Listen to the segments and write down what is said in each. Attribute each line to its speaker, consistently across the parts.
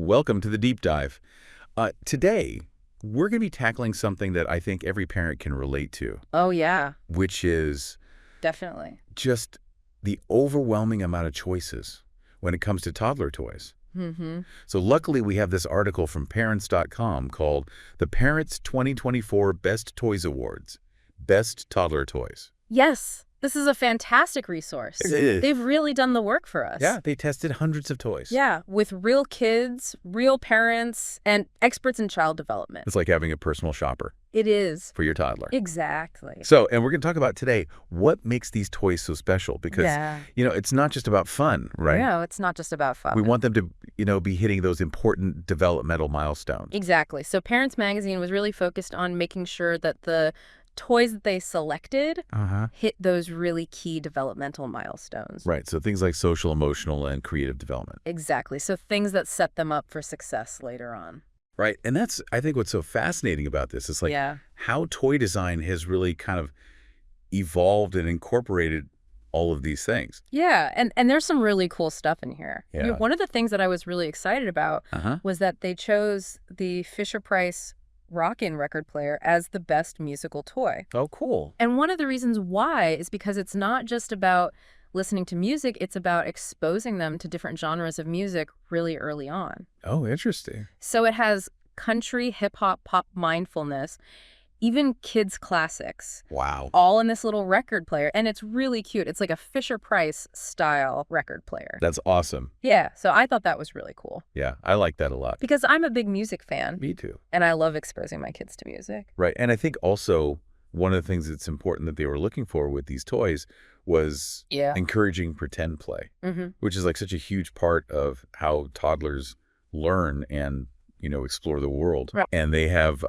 Speaker 1: Welcome to the deep dive. Today, we're going to be tackling something that I think every parent can relate to.
Speaker 2: Oh, yeah.
Speaker 1: Which is
Speaker 2: definitely
Speaker 1: just the overwhelming amount of choices when it comes to toddler toys.
Speaker 2: Mm-hmm.
Speaker 1: So luckily, we have this article from parents.com called The Parents 2024 Best Toys Awards, Best Toddler Toys.
Speaker 2: Yes. This is a fantastic resource.
Speaker 1: It is.
Speaker 2: They've really done the work for us.
Speaker 1: Yeah, they tested hundreds of toys.
Speaker 2: Yeah, with real kids, real parents, and experts in child development.
Speaker 1: It's like having a personal shopper.
Speaker 2: It is.
Speaker 1: For your toddler.
Speaker 2: Exactly.
Speaker 1: So, and we're going to talk about today what makes these toys so special because,
Speaker 2: yeah.
Speaker 1: It's not just about fun, right?
Speaker 2: No, it's not just about fun.
Speaker 1: We want them to, be hitting those important developmental milestones.
Speaker 2: Exactly. So Parents Magazine was really focused on making sure that the toys that they selected hit those really key developmental milestones.
Speaker 1: Right. So things like social, emotional, and creative development.
Speaker 2: Exactly. So things that set them up for success later on.
Speaker 1: Right. And that's, I think, what's so fascinating about this is like how toy design has really kind of evolved and incorporated all of these things.
Speaker 2: Yeah. And there's some really cool stuff in here.
Speaker 1: Yeah.
Speaker 2: One of the things that I was really excited about was that they chose the Fisher-Price Rock-In record player as the best musical toy.
Speaker 1: Oh, cool.
Speaker 2: And one of the reasons why is because it's not just about listening to music, it's about exposing them to different genres of music really early on.
Speaker 1: Oh, interesting.
Speaker 2: So it has country, hip-hop, pop, mindfulness, even kids' classics.
Speaker 1: Wow.
Speaker 2: All in this little record player. And it's really cute. It's like a Fisher-Price style record player.
Speaker 1: That's awesome.
Speaker 2: Yeah. So I thought that was really cool.
Speaker 1: Yeah, I like that a lot.
Speaker 2: Because I'm a big music fan.
Speaker 1: Me too.
Speaker 2: And I love exposing my kids to music.
Speaker 1: Right. And I think also one of the things that's important that they were looking for with these toys was encouraging pretend play, which is like such a huge part of how toddlers learn and, explore the world.
Speaker 2: Right.
Speaker 1: And they have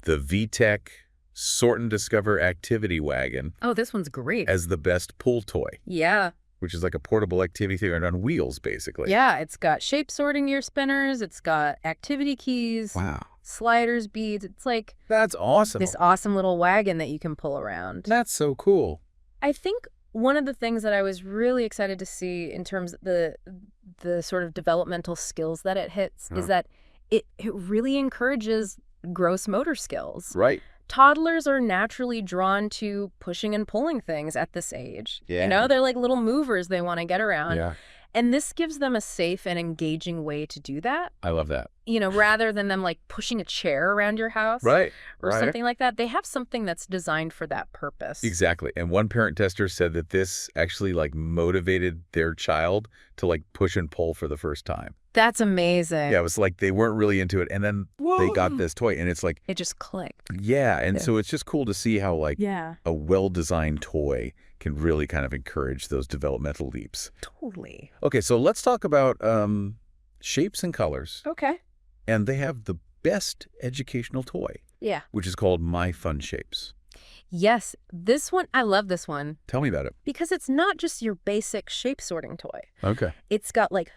Speaker 1: the VTech Sort and Discover Activity Wagon.
Speaker 2: Oh, this one's great.
Speaker 1: As the best pull toy.
Speaker 2: Yeah.
Speaker 1: Which is like a portable activity theater on wheels, basically.
Speaker 2: Yeah, it's got shape sorting ear spinners. It's got activity keys.
Speaker 1: Wow.
Speaker 2: Sliders, beads. It's like...
Speaker 1: That's awesome.
Speaker 2: This awesome little wagon that you can pull around.
Speaker 1: That's so cool.
Speaker 2: I think one of the things that I was really excited to see in terms of the sort of developmental skills that it hits is that it really encourages gross motor skills.
Speaker 1: Right.
Speaker 2: Toddlers are naturally drawn to pushing and pulling things at this age.
Speaker 1: Yeah.
Speaker 2: They're like little movers they want to get around.
Speaker 1: Yeah.
Speaker 2: And this gives them a safe and engaging way to do that.
Speaker 1: I love that.
Speaker 2: Rather than them like pushing a chair around your house.
Speaker 1: Right.
Speaker 2: Or something like that. They have something that's designed for that purpose.
Speaker 1: Exactly. And one parent tester said that this actually like motivated their child to like push and pull for the first time.
Speaker 2: That's amazing.
Speaker 1: Yeah, it was like they weren't really into it. And then they got this toy and it's like...
Speaker 2: It just clicked.
Speaker 1: Yeah. And so it's just cool to see how like a well-designed toy can really kind of encourage those developmental leaps.
Speaker 2: Totally.
Speaker 1: Okay, so let's talk about shapes and colors.
Speaker 2: Okay.
Speaker 1: And they have the best educational toy.
Speaker 2: Yeah.
Speaker 1: Which is called My Fun Shapes.
Speaker 2: Yes. This one, I love this one.
Speaker 1: Tell me about it.
Speaker 2: Because it's not just your basic shape sorting toy.
Speaker 1: Okay.
Speaker 2: It's got like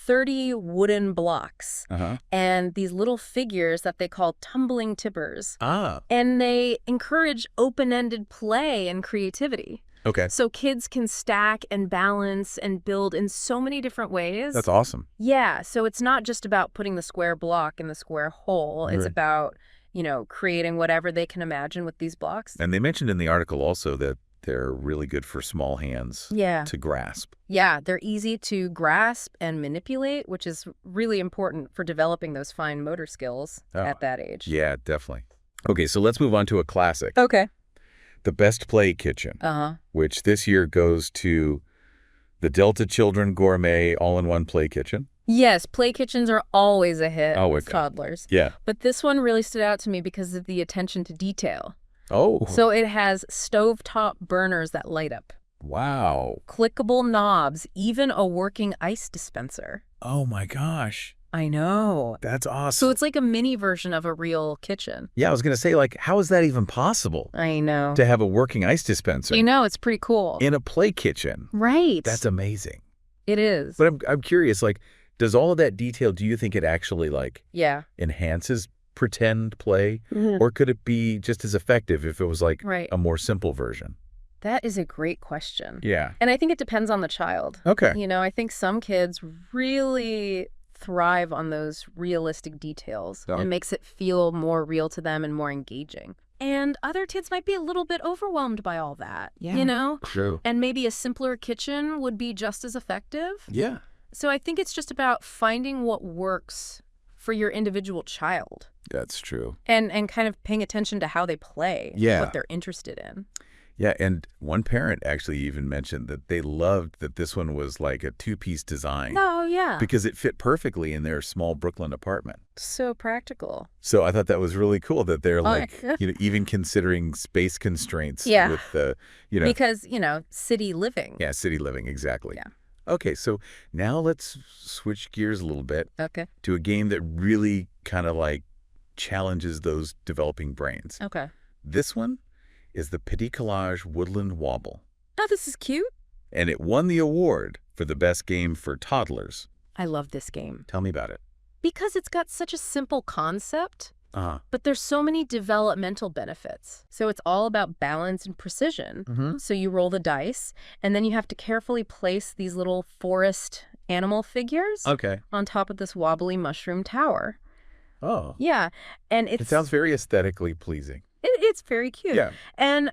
Speaker 2: 30 wooden blocks and these little figures that they call tumbling tippers. And they encourage open-ended play and creativity.
Speaker 1: Okay.
Speaker 2: So kids can stack and balance and build in so many different ways.
Speaker 1: That's awesome.
Speaker 2: Yeah. So it's not just about putting the square block in the square hole. It's about, creating whatever they can imagine with these blocks.
Speaker 1: And they mentioned in the article also that they're really good for small hands to grasp.
Speaker 2: Yeah, they're easy to grasp and manipulate, which is really important for developing those fine motor skills at that age.
Speaker 1: Yeah, definitely. Okay, so let's move on to a classic.
Speaker 2: Okay.
Speaker 1: The Best Play Kitchen, which this year goes to the Delta Children Gourmet All-in-One Play Kitchen.
Speaker 2: Yes, play kitchens are always a hit with toddlers.
Speaker 1: Yeah.
Speaker 2: But this one really stood out to me because of the attention to detail.
Speaker 1: Oh.
Speaker 2: So it has stovetop burners that light up.
Speaker 1: Wow.
Speaker 2: Clickable knobs, even a working ice dispenser.
Speaker 1: Oh my gosh.
Speaker 2: I know.
Speaker 1: That's awesome.
Speaker 2: So it's like a mini version of a real kitchen.
Speaker 1: Yeah, I was going to say, like, how is that even possible?
Speaker 2: I know.
Speaker 1: To have a working ice dispenser.
Speaker 2: It's pretty cool.
Speaker 1: In a play kitchen.
Speaker 2: Right.
Speaker 1: That's amazing.
Speaker 2: It is.
Speaker 1: But I'm curious, like, does all of that detail, do you think it actually, like, enhances pretend play? Or could it be just as effective if it was, like, a more simple version?
Speaker 2: That is a great question.
Speaker 1: Yeah.
Speaker 2: And I think it depends on the child.
Speaker 1: Okay.
Speaker 2: I think some kids really thrive on those realistic details. It makes it feel more real to them and more engaging. And other kids might be a little bit overwhelmed by all that, you know?
Speaker 1: True.
Speaker 2: And maybe a simpler kitchen would be just as effective.
Speaker 1: Yeah.
Speaker 2: So I think it's just about finding what works for your individual child.
Speaker 1: That's true.
Speaker 2: And kind of paying attention to how they play, what they're interested in.
Speaker 1: Yeah, and one parent actually even mentioned that they loved that this one was like a two-piece design.
Speaker 2: Oh, yeah.
Speaker 1: Because it fit perfectly in their small Brooklyn apartment.
Speaker 2: So practical.
Speaker 1: So I thought that was really cool that they're even considering space constraints with the,
Speaker 2: Because, city living.
Speaker 1: Yeah, city living, exactly.
Speaker 2: Yeah.
Speaker 1: Okay, so now let's switch gears a little bit to a game that really kind of like challenges those developing brains.
Speaker 2: Okay.
Speaker 1: This one is the Petit Collage Woodland Wobble.
Speaker 2: Oh, this is cute.
Speaker 1: And it won the award for the best game for toddlers.
Speaker 2: I love this game.
Speaker 1: Tell me about it.
Speaker 2: Because it's got such a simple concept, but there's so many developmental benefits. So it's all about balance and precision. So you roll the dice, and then you have to carefully place these little forest animal figures on top of this wobbly mushroom tower.
Speaker 1: Oh.
Speaker 2: Yeah. And
Speaker 1: it sounds very aesthetically pleasing.
Speaker 2: It's very cute.
Speaker 1: Yeah.
Speaker 2: And,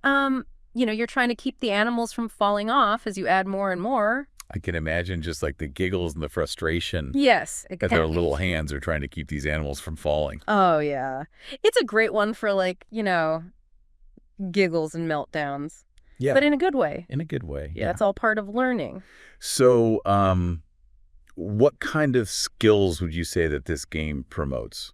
Speaker 2: you're trying to keep the animals from falling off as you add more and more.
Speaker 1: I can imagine just like the giggles and the frustration.
Speaker 2: Yes.
Speaker 1: That their little hands are trying to keep these animals from falling.
Speaker 2: Oh, yeah. It's a great one for giggles and meltdowns.
Speaker 1: Yeah.
Speaker 2: But in a good way.
Speaker 1: In a good way.
Speaker 2: Yeah. It's all part of learning.
Speaker 1: So, what kind of skills would you say that this game promotes?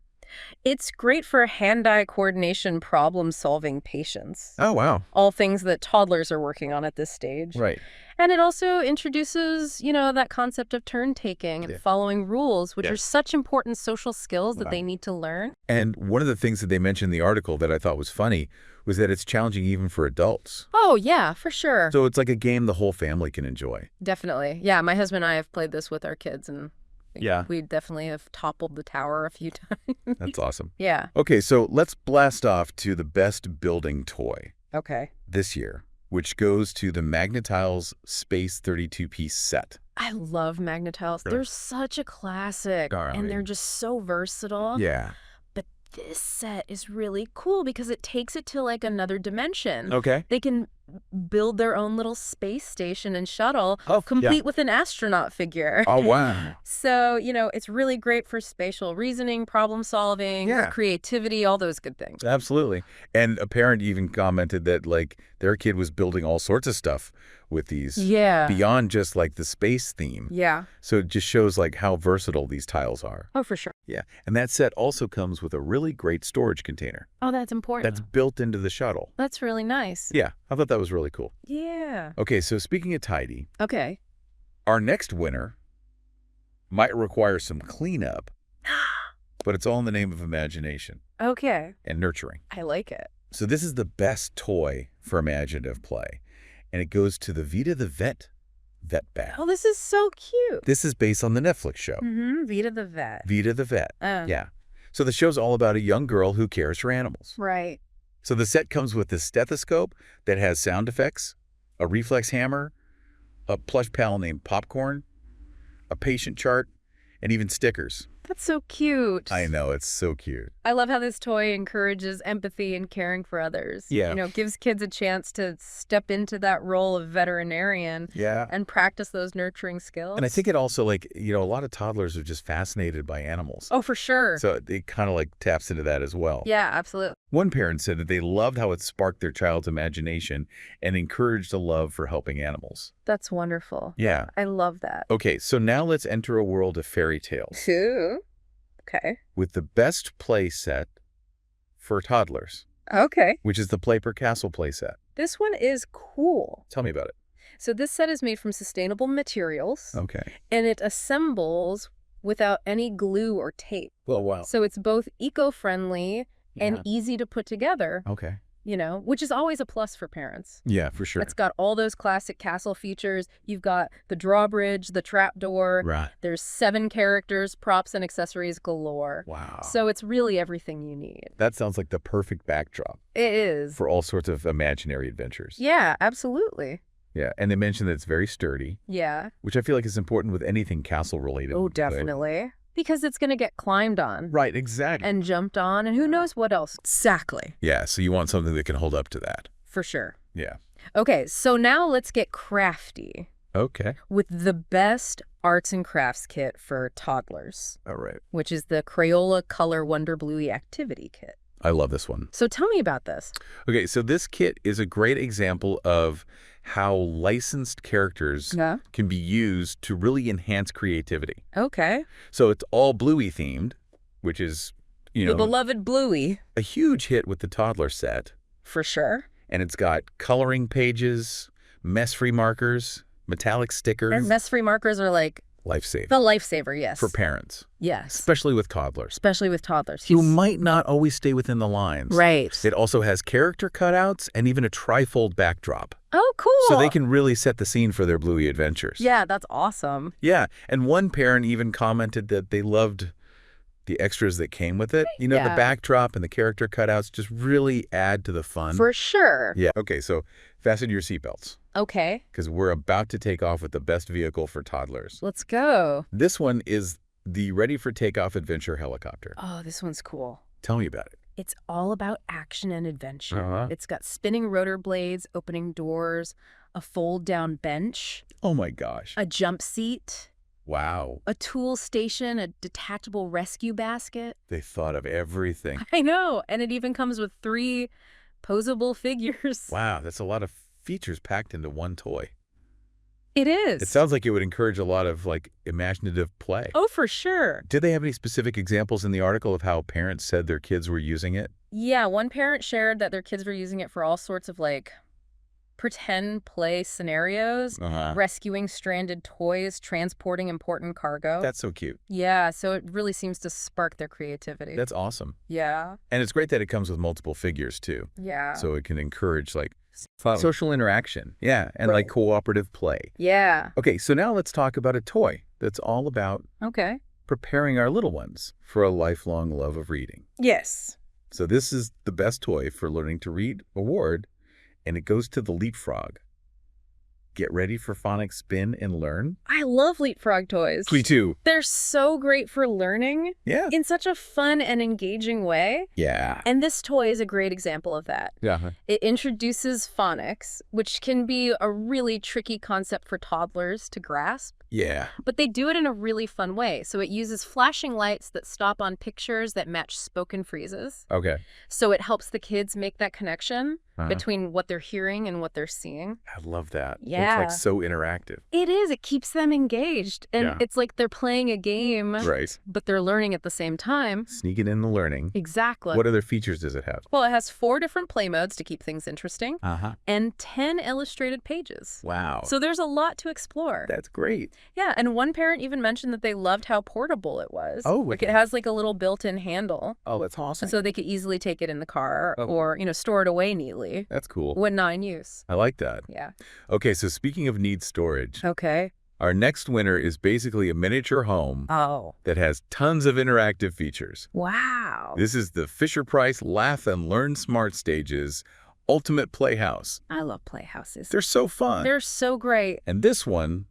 Speaker 2: It's great for hand-eye coordination, problem-solving, patience.
Speaker 1: Oh, wow.
Speaker 2: All things that toddlers are working on at this stage.
Speaker 1: Right.
Speaker 2: And it also introduces, that concept of turn-taking and following rules, which are such important social skills that they need to learn.
Speaker 1: And one of the things that they mentioned in the article that I thought was funny was that it's challenging even for adults.
Speaker 2: Oh, yeah, for sure.
Speaker 1: So it's like a game the whole family can enjoy.
Speaker 2: Definitely. Yeah, my husband and I have played this with our kids, and
Speaker 1: yeah,
Speaker 2: we definitely have toppled the tower a few times.
Speaker 1: That's awesome.
Speaker 2: Yeah.
Speaker 1: Okay, so let's blast off to the best building toy.
Speaker 2: Okay.
Speaker 1: This year, which goes to the Magnetiles Space 32-piece set.
Speaker 2: I love Magnetiles. They're such a classic, and they're just so versatile.
Speaker 1: Yeah.
Speaker 2: But this set is really cool because it takes it to another dimension.
Speaker 1: Okay.
Speaker 2: They can build their own little space station and shuttle, complete with an astronaut figure.
Speaker 1: Oh, wow.
Speaker 2: So, it's really great for spatial reasoning, problem solving, creativity, all those good things.
Speaker 1: Absolutely. And a parent even commented that, their kid was building all sorts of stuff with these.
Speaker 2: Yeah.
Speaker 1: Beyond just, the space theme.
Speaker 2: Yeah.
Speaker 1: So it just shows, how versatile these tiles are.
Speaker 2: Oh, for sure.
Speaker 1: Yeah. And that set also comes with a really great storage container.
Speaker 2: Oh, that's important.
Speaker 1: That's built into the shuttle.
Speaker 2: That's really nice.
Speaker 1: Yeah. I thought that was really cool.
Speaker 2: Yeah.
Speaker 1: Okay, so speaking of tidy.
Speaker 2: Okay.
Speaker 1: Our next winner might require some cleanup, but it's all in the name of imagination.
Speaker 2: Okay.
Speaker 1: And nurturing.
Speaker 2: I like it.
Speaker 1: So this is the best toy for imaginative play, and it goes to the Vita the Vet bag.
Speaker 2: Oh, this is so cute.
Speaker 1: This is based on the Netflix show.
Speaker 2: Vita the Vet.
Speaker 1: Vita the Vet. Yeah. So the show's all about a young girl who cares for animals.
Speaker 2: Right.
Speaker 1: So the set comes with a stethoscope that has sound effects, a reflex hammer, a plush pal named Popcorn, a patient chart, and even stickers.
Speaker 2: That's so cute.
Speaker 1: I know, it's so cute.
Speaker 2: I love how this toy encourages empathy and caring for others.
Speaker 1: Yeah.
Speaker 2: Gives kids a chance to step into that role of veterinarian and practice those nurturing skills.
Speaker 1: And I think it also, a lot of toddlers are just fascinated by animals.
Speaker 2: Oh, for sure.
Speaker 1: So it kind of taps into that as well.
Speaker 2: Yeah, absolutely.
Speaker 1: One parent said that they loved how it sparked their child's imagination and encouraged a love for helping animals.
Speaker 2: That's wonderful.
Speaker 1: Yeah.
Speaker 2: I love that.
Speaker 1: Okay, so now let's enter a world of fairy tales.
Speaker 2: Ooh. Okay.
Speaker 1: With the best play set for toddlers.
Speaker 2: Okay.
Speaker 1: Which is the Playper Castle play set.
Speaker 2: This one is cool.
Speaker 1: Tell me about it.
Speaker 2: So this set is made from sustainable materials.
Speaker 1: Okay.
Speaker 2: And it assembles without any glue or tape.
Speaker 1: Well, wow.
Speaker 2: So it's both eco-friendly and easy to put together.
Speaker 1: Okay.
Speaker 2: Which is always a plus for parents.
Speaker 1: Yeah, for sure.
Speaker 2: It's got all those classic castle features. You've got the drawbridge, the trapdoor.
Speaker 1: Right.
Speaker 2: There's 7 characters, props, and accessories galore.
Speaker 1: Wow.
Speaker 2: So it's really everything you need.
Speaker 1: That sounds like the perfect backdrop.
Speaker 2: It is.
Speaker 1: For all sorts of imaginary adventures.
Speaker 2: Yeah, absolutely.
Speaker 1: Yeah, and they mentioned that it's very sturdy.
Speaker 2: Yeah.
Speaker 1: Which I feel like is important with anything castle related.
Speaker 2: Oh, definitely. Because it's going to get climbed on.
Speaker 1: Right, exactly.
Speaker 2: And jumped on, and who knows what else. Exactly.
Speaker 1: Yeah, so you want something that can hold up to that.
Speaker 2: For sure.
Speaker 1: Yeah.
Speaker 2: Okay, so now let's get crafty.
Speaker 1: Okay.
Speaker 2: With the best arts and crafts kit for toddlers.
Speaker 1: All right.
Speaker 2: Which is the Crayola Color Wonder Bluey Activity Kit.
Speaker 1: I love this one.
Speaker 2: So tell me about this.
Speaker 1: Okay, so this kit is a great example of how licensed characters can be used to really enhance creativity.
Speaker 2: Okay.
Speaker 1: So it's all Bluey themed, which is,
Speaker 2: the beloved Bluey.
Speaker 1: A huge hit with the Toddler set.
Speaker 2: For sure.
Speaker 1: And it's got coloring pages, mess-free markers, metallic stickers.
Speaker 2: And mess-free markers are like...
Speaker 1: Lifesaver.
Speaker 2: The lifesaver, yes.
Speaker 1: For parents.
Speaker 2: Yes.
Speaker 1: Especially with toddlers.
Speaker 2: Especially with toddlers.
Speaker 1: Who might not always stay within the lines.
Speaker 2: Right.
Speaker 1: It also has character cutouts and even a trifold backdrop.
Speaker 2: Oh, cool.
Speaker 1: So they can really set the scene for their Bluey adventures.
Speaker 2: Yeah, that's awesome.
Speaker 1: Yeah, and one parent even commented that they loved the extras that came with it. The backdrop and the character cutouts just really add to the fun.
Speaker 2: For sure.
Speaker 1: Yeah. Okay, so fasten your seatbelts.
Speaker 2: Okay.
Speaker 1: Because we're about to take off with the best vehicle for toddlers.
Speaker 2: Let's go.
Speaker 1: This one is the Ready for Takeoff Adventure helicopter.
Speaker 2: Oh, this one's cool.
Speaker 1: Tell me about it.
Speaker 2: It's all about action and adventure. It's got spinning rotor blades, opening doors, a fold-down bench.
Speaker 1: Oh my gosh.
Speaker 2: A jump seat.
Speaker 1: Wow.
Speaker 2: A tool station, a detachable rescue basket.
Speaker 1: They thought of everything.
Speaker 2: I know. And it even comes with 3 posable figures.
Speaker 1: Wow, that's a lot of features packed into one toy.
Speaker 2: It is.
Speaker 1: It sounds like it would encourage a lot of, imaginative play.
Speaker 2: Oh, for sure.
Speaker 1: Did they have any specific examples in the article of how parents said their kids were using it?
Speaker 2: Yeah, one parent shared that their kids were using it for all sorts of, pretend play scenarios, rescuing stranded toys, transporting important cargo.
Speaker 1: That's so cute.
Speaker 2: Yeah, so it really seems to spark their creativity.
Speaker 1: That's awesome.
Speaker 2: Yeah.
Speaker 1: And it's great that it comes with multiple figures, too.
Speaker 2: Yeah.
Speaker 1: So it can encourage, social interaction. Yeah, and, cooperative play.
Speaker 2: Yeah.
Speaker 1: Okay, so now let's talk about a toy that's all about preparing our little ones for a lifelong love of reading.
Speaker 2: Yes.
Speaker 1: So this is the best toy for learning to read award, and it goes to the Leapfrog. Get ready for phonics spin and learn.
Speaker 2: I love Leapfrog toys.
Speaker 1: Me too.
Speaker 2: They're so great for learning.
Speaker 1: Yeah.
Speaker 2: In such a fun and engaging way.
Speaker 1: Yeah.
Speaker 2: And this toy is a great example of that.
Speaker 1: Yeah.
Speaker 2: It introduces phonics, which can be a really tricky concept for toddlers to grasp.
Speaker 1: Yeah.
Speaker 2: But they do it in a really fun way. So it uses flashing lights that stop on pictures that match spoken phrases.
Speaker 1: Okay.
Speaker 2: So it helps the kids make that connection between what they're hearing and what they're seeing.
Speaker 1: I love that.
Speaker 2: Yeah.
Speaker 1: It's so interactive.
Speaker 2: It is. It keeps them engaged. And it's like they're playing a game,
Speaker 1: right? But
Speaker 2: they're learning at the same time.
Speaker 1: Sneaking in the learning.
Speaker 2: Exactly.
Speaker 1: What other features does it have?
Speaker 2: Well, it has 4 different play modes to keep things interesting. And 10 illustrated pages.
Speaker 1: Wow.
Speaker 2: So there's a lot to explore.
Speaker 1: That's great.
Speaker 2: Yeah, and one parent even mentioned that they loved how portable it was.
Speaker 1: Oh,
Speaker 2: it has a little built-in handle.
Speaker 1: Oh, that's awesome.
Speaker 2: So they could easily take it in the car or, store it away neatly.
Speaker 1: That's cool.
Speaker 2: When not in use.
Speaker 1: I like that.
Speaker 2: Yeah.
Speaker 1: Okay, so speaking of need storage.
Speaker 2: Okay.
Speaker 1: Our next winner is basically a miniature home that has tons of interactive features.
Speaker 2: Wow.
Speaker 1: This is the Fisher-Price Laugh and Learn Smart Stages Ultimate Playhouse.
Speaker 2: I love playhouses.
Speaker 1: They're so fun.
Speaker 2: They're so great.
Speaker 1: And this one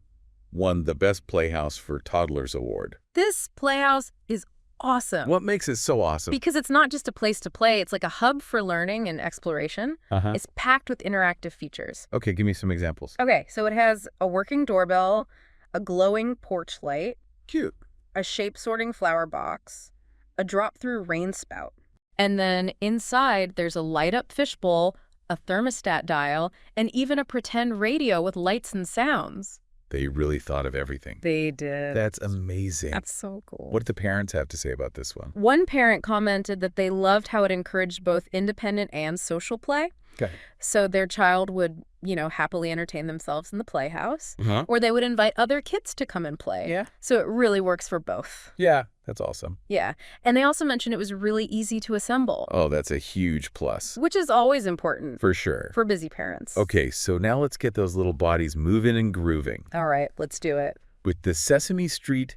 Speaker 1: won the Best Playhouse for Toddlers Award.
Speaker 2: This playhouse is awesome.
Speaker 1: What makes it so awesome?
Speaker 2: Because it's not just a place to play. It's like a hub for learning and exploration. It's packed with interactive features.
Speaker 1: Okay, give me some examples.
Speaker 2: Okay, so it has a working doorbell, a glowing porch light.
Speaker 1: Cute.
Speaker 2: A shape-sorting flower box, a drop-through rain spout. And then inside, there's a light-up fishbowl, a thermostat dial, and even a pretend radio with lights and sounds.
Speaker 1: They really thought of everything.
Speaker 2: They did.
Speaker 1: That's amazing.
Speaker 2: That's so cool.
Speaker 1: What did the parents have to say about this one?
Speaker 2: One parent commented that they loved how it encouraged both independent and social play.
Speaker 1: Okay.
Speaker 2: So their child would, happily entertain themselves in the playhouse, or they would invite other kids to come and play.
Speaker 1: Yeah.
Speaker 2: So it really works for both.
Speaker 1: Yeah, that's awesome.
Speaker 2: Yeah. And they also mentioned it was really easy to assemble.
Speaker 1: Oh, that's a huge plus.
Speaker 2: Which is always important.
Speaker 1: For sure.
Speaker 2: For busy parents.
Speaker 1: Okay, so now let's get those little bodies moving and grooving.
Speaker 2: All right, let's do it.
Speaker 1: With the Sesame Street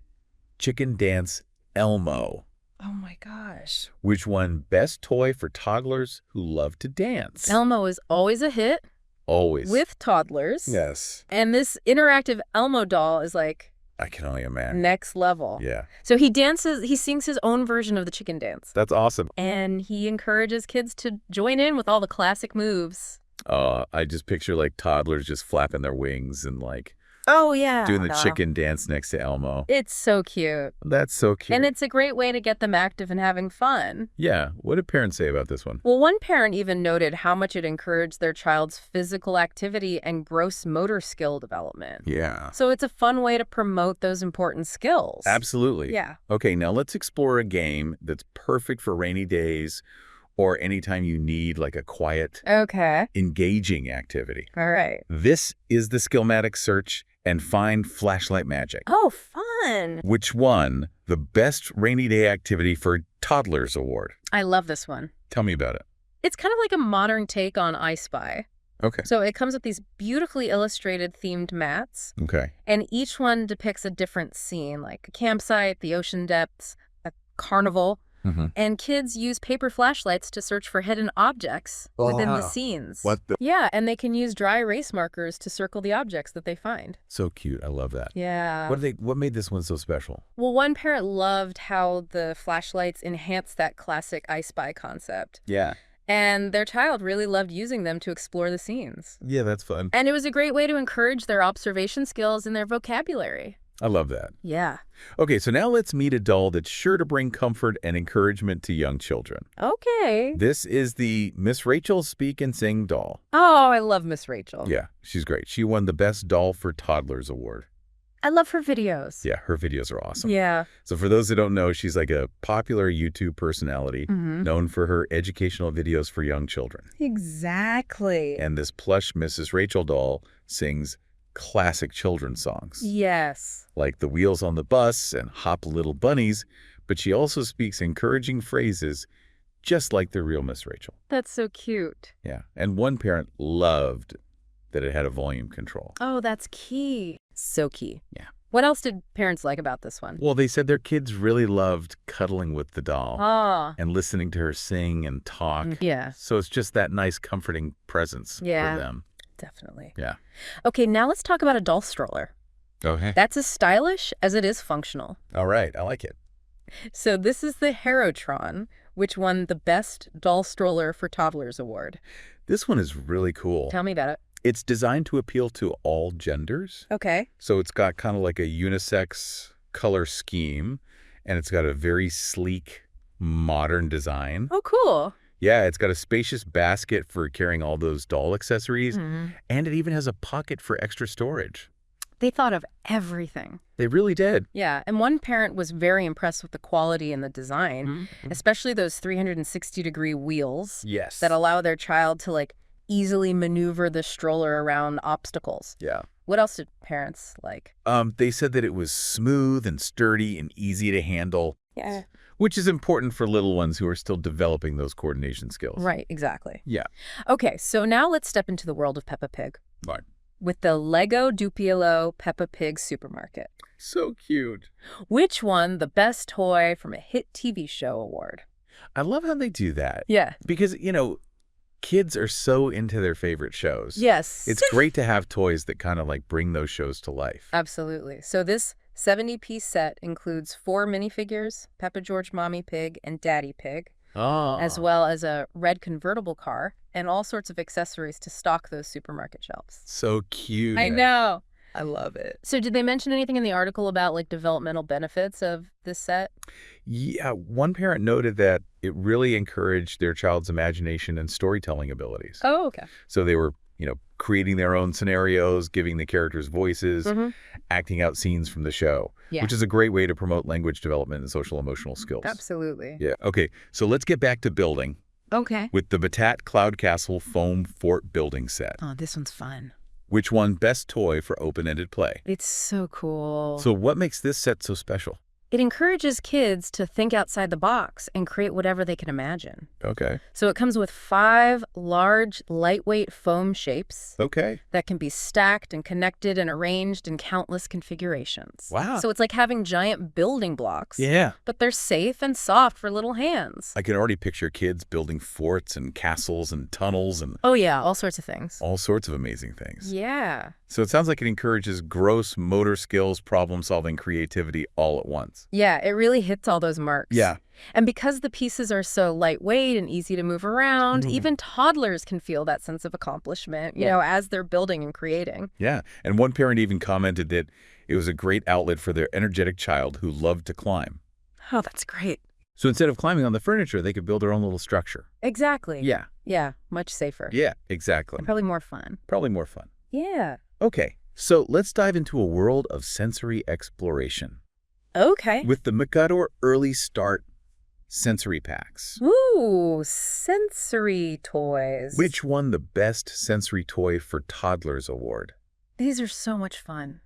Speaker 1: Chicken Dance Elmo.
Speaker 2: Oh my gosh.
Speaker 1: Which won Best Toy for Toddlers Who Love to Dance.
Speaker 2: Elmo is always a hit.
Speaker 1: Always.
Speaker 2: With toddlers.
Speaker 1: Yes.
Speaker 2: And this interactive Elmo doll is
Speaker 1: I can only imagine.
Speaker 2: Next level.
Speaker 1: Yeah.
Speaker 2: So he sings his own version of the chicken dance.
Speaker 1: That's awesome.
Speaker 2: And he encourages kids to join in with all the classic moves.
Speaker 1: I just picture like toddlers just flapping their wings and like doing the chicken dance next to Elmo.
Speaker 2: It's so cute.
Speaker 1: That's so cute.
Speaker 2: And it's a great way to get them active and having fun.
Speaker 1: Yeah. What did parents say about this one?
Speaker 2: Well, one parent even noted how much it encouraged their child's physical activity and gross motor skill development.
Speaker 1: Yeah.
Speaker 2: So it's a fun way to promote those important skills.
Speaker 1: Absolutely.
Speaker 2: Yeah.
Speaker 1: Okay, now let's explore a game that's perfect for rainy days or anytime you need like a quiet, engaging activity.
Speaker 2: All right.
Speaker 1: This is the Skillmatics search and find flashlight magic.
Speaker 2: Oh, fun.
Speaker 1: Which won the Best Rainy Day Activity for Toddlers Award.
Speaker 2: I love this one.
Speaker 1: Tell me about it.
Speaker 2: It's kind of like a modern take on I Spy.
Speaker 1: Okay.
Speaker 2: So it comes with these beautifully illustrated themed mats.
Speaker 1: Okay.
Speaker 2: And each one depicts a different scene, like a campsite, the ocean depths, a carnival. And kids use paper flashlights to search for hidden objects within the scenes. Yeah, and they can use dry erase markers to circle the objects that they find.
Speaker 1: So cute. I love that.
Speaker 2: Yeah.
Speaker 1: What made this one so special?
Speaker 2: Well, one parent loved how the flashlights enhanced that classic I Spy concept.
Speaker 1: Yeah.
Speaker 2: And their child really loved using them to explore the scenes.
Speaker 1: Yeah, that's fun.
Speaker 2: And it was a great way to encourage their observation skills and their vocabulary.
Speaker 1: I love that.
Speaker 2: Yeah.
Speaker 1: Okay, so now let's meet a doll that's sure to bring comfort and encouragement to young children.
Speaker 2: Okay.
Speaker 1: This is the Miss Rachel Speak and Sing doll.
Speaker 2: Oh, I love Miss Rachel.
Speaker 1: Yeah, she's great. She won the Best Doll for Toddlers Award.
Speaker 2: I love her videos.
Speaker 1: Yeah, her videos are awesome.
Speaker 2: Yeah.
Speaker 1: So for those that don't know, she's like a popular YouTube personality known for her educational videos for young children.
Speaker 2: Exactly.
Speaker 1: And this plush Mrs. Rachel doll sings classic children's songs.
Speaker 2: Yes.
Speaker 1: Like The Wheels on the Bus and Hop Little Bunnies, but she also speaks encouraging phrases just like the real Miss Rachel.
Speaker 2: That's so cute.
Speaker 1: Yeah. And one parent loved that it had a volume control.
Speaker 2: Oh, that's key. So key.
Speaker 1: Yeah.
Speaker 2: What else did parents like about this one?
Speaker 1: Well, they said their kids really loved cuddling with the doll and listening to her sing and talk.
Speaker 2: Yeah.
Speaker 1: So it's just that nice, comforting presence for them.
Speaker 2: Definitely.
Speaker 1: Yeah.
Speaker 2: Okay, now let's talk about a doll stroller.
Speaker 1: Okay.
Speaker 2: That's as stylish as it is functional.
Speaker 1: All right. I like it.
Speaker 2: So this is the Herotron, which won the Best Doll Stroller for Toddlers Award.
Speaker 1: This one is really cool.
Speaker 2: Tell me about it.
Speaker 1: It's designed to appeal to all genders.
Speaker 2: Okay.
Speaker 1: So it's got kind of like a unisex color scheme, and it's got a very sleek, modern design.
Speaker 2: Oh, cool.
Speaker 1: Yeah, it's got a spacious basket for carrying all those doll accessories, and it even has a pocket for extra storage.
Speaker 2: They thought of everything.
Speaker 1: They really did.
Speaker 2: Yeah, and one parent was very impressed with the quality and the design, especially those 360-degree wheels that allow their child to, like, easily maneuver the stroller around obstacles.
Speaker 1: Yeah.
Speaker 2: What else did parents like?
Speaker 1: They said that it was smooth and sturdy and easy to handle.
Speaker 2: Yeah.
Speaker 1: Which is important for little ones who are still developing those coordination skills.
Speaker 2: Right, exactly.
Speaker 1: Yeah.
Speaker 2: Okay, so now let's step into the world of Peppa Pig.
Speaker 1: Fine.
Speaker 2: With the Lego DUPLO Peppa Pig Supermarket.
Speaker 1: So cute.
Speaker 2: Which won the Best Toy from a Hit TV Show award.
Speaker 1: I love how they do that.
Speaker 2: Yeah.
Speaker 1: Because, you know, kids are so into their favorite shows.
Speaker 2: Yes.
Speaker 1: It's great to have toys that kind of like bring those shows to life.
Speaker 2: Absolutely. So this 70-piece set includes 4 minifigures, Peppa George Mommy Pig and Daddy Pig, as well as a red convertible car and all sorts of accessories to stock those supermarket shelves.
Speaker 1: So cute.
Speaker 2: I know.
Speaker 1: I love it.
Speaker 2: So did they mention anything in the article about like developmental benefits of this set?
Speaker 1: Yeah, one parent noted that it really encouraged their child's imagination and storytelling abilities.
Speaker 2: Oh, okay.
Speaker 1: So they were, you know, creating their own scenarios, giving the characters voices, acting out scenes from the show, which is a great way to promote language development and social emotional skills.
Speaker 2: Absolutely.
Speaker 1: Yeah. Okay, so let's get back to building.
Speaker 2: Okay.
Speaker 1: With the Batat Cloud Castle Foam Fort Building Set.
Speaker 2: Oh, this one's fun.
Speaker 1: Which won Best Toy for Open-Ended Play.
Speaker 2: It's so cool.
Speaker 1: So what makes this set so special?
Speaker 2: It encourages kids to think outside the box and create whatever they can imagine.
Speaker 1: Okay.
Speaker 2: So it comes with 5 large, lightweight foam shapes.
Speaker 1: Okay.
Speaker 2: That can be stacked and connected and arranged in countless configurations.
Speaker 1: Wow.
Speaker 2: So it's like having giant building blocks.
Speaker 1: Yeah.
Speaker 2: But they're safe and soft for little hands.
Speaker 1: I can already picture kids building forts and castles and tunnels and...
Speaker 2: Oh, yeah, all sorts of things.
Speaker 1: All sorts of amazing things.
Speaker 2: Yeah.
Speaker 1: So it sounds like it encourages gross motor skills, problem-solving, creativity all at once.
Speaker 2: Yeah, it really hits all those marks.
Speaker 1: Yeah.
Speaker 2: And because the pieces are so lightweight and easy to move around, even toddlers can feel that sense of accomplishment, you know, as they're building and creating.
Speaker 1: Yeah. And one parent even commented that it was a great outlet for their energetic child who loved to climb.
Speaker 2: Oh, that's great.
Speaker 1: So instead of climbing on the furniture, they could build their own little structure.
Speaker 2: Exactly.
Speaker 1: Yeah.
Speaker 2: Yeah, much safer.
Speaker 1: Yeah, exactly.
Speaker 2: And probably more fun.
Speaker 1: Probably more fun.
Speaker 2: Yeah.
Speaker 1: Okay, so let's dive into a world of sensory exploration.
Speaker 2: Okay.
Speaker 1: With the Mikado Early Start sensory packs.
Speaker 2: Ooh, sensory toys.
Speaker 1: Which won the Best Sensory Toy for Toddlers award?
Speaker 2: These are so much fun.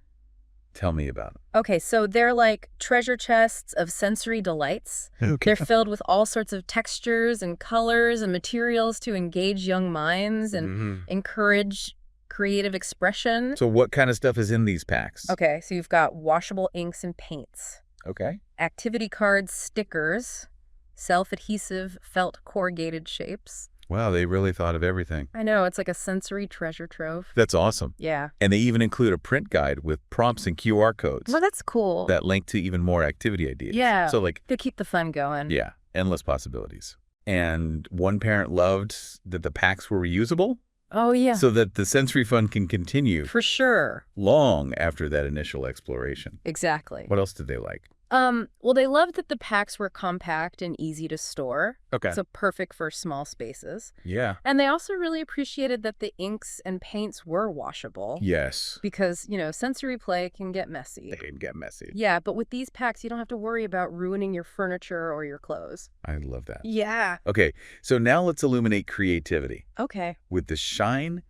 Speaker 1: Tell me about them.
Speaker 2: Okay, so they're like treasure chests of sensory delights.
Speaker 1: Okay.
Speaker 2: They're filled with all sorts of textures and colors and materials to engage young minds and encourage creative expression.
Speaker 1: So what kind of stuff is in these packs?
Speaker 2: Okay, so you've got washable inks and paints.
Speaker 1: Okay.
Speaker 2: Activity cards, stickers, self-adhesive felt corrugated shapes.
Speaker 1: Wow, they really thought of everything.
Speaker 2: I know, it's like a sensory treasure trove.
Speaker 1: That's awesome.
Speaker 2: Yeah.
Speaker 1: And they even include a print guide with prompts and QR codes.
Speaker 2: Well, that's cool.
Speaker 1: That link to even more activity ideas.
Speaker 2: Yeah.
Speaker 1: So like...
Speaker 2: to keep the fun going.
Speaker 1: Yeah, endless possibilities. And one parent loved that the packs were reusable.
Speaker 2: Oh, yeah.
Speaker 1: So that the sensory fun can continue.
Speaker 2: For sure.
Speaker 1: Long after that initial exploration.
Speaker 2: Exactly.
Speaker 1: What else did they like?
Speaker 2: Well, they loved that the packs were compact and easy to store.
Speaker 1: Okay.
Speaker 2: So perfect for small spaces.
Speaker 1: Yeah.
Speaker 2: And they also really appreciated that the inks and paints were washable.
Speaker 1: Yes.
Speaker 2: Because, you know, sensory play can get messy.
Speaker 1: They can get messy.
Speaker 2: Yeah, but with these packs, you don't have to worry about ruining your furniture or your clothes.
Speaker 1: I love that.
Speaker 2: Yeah.
Speaker 1: Okay, so now let's illuminate creativity.
Speaker 2: Okay.
Speaker 1: With the Shine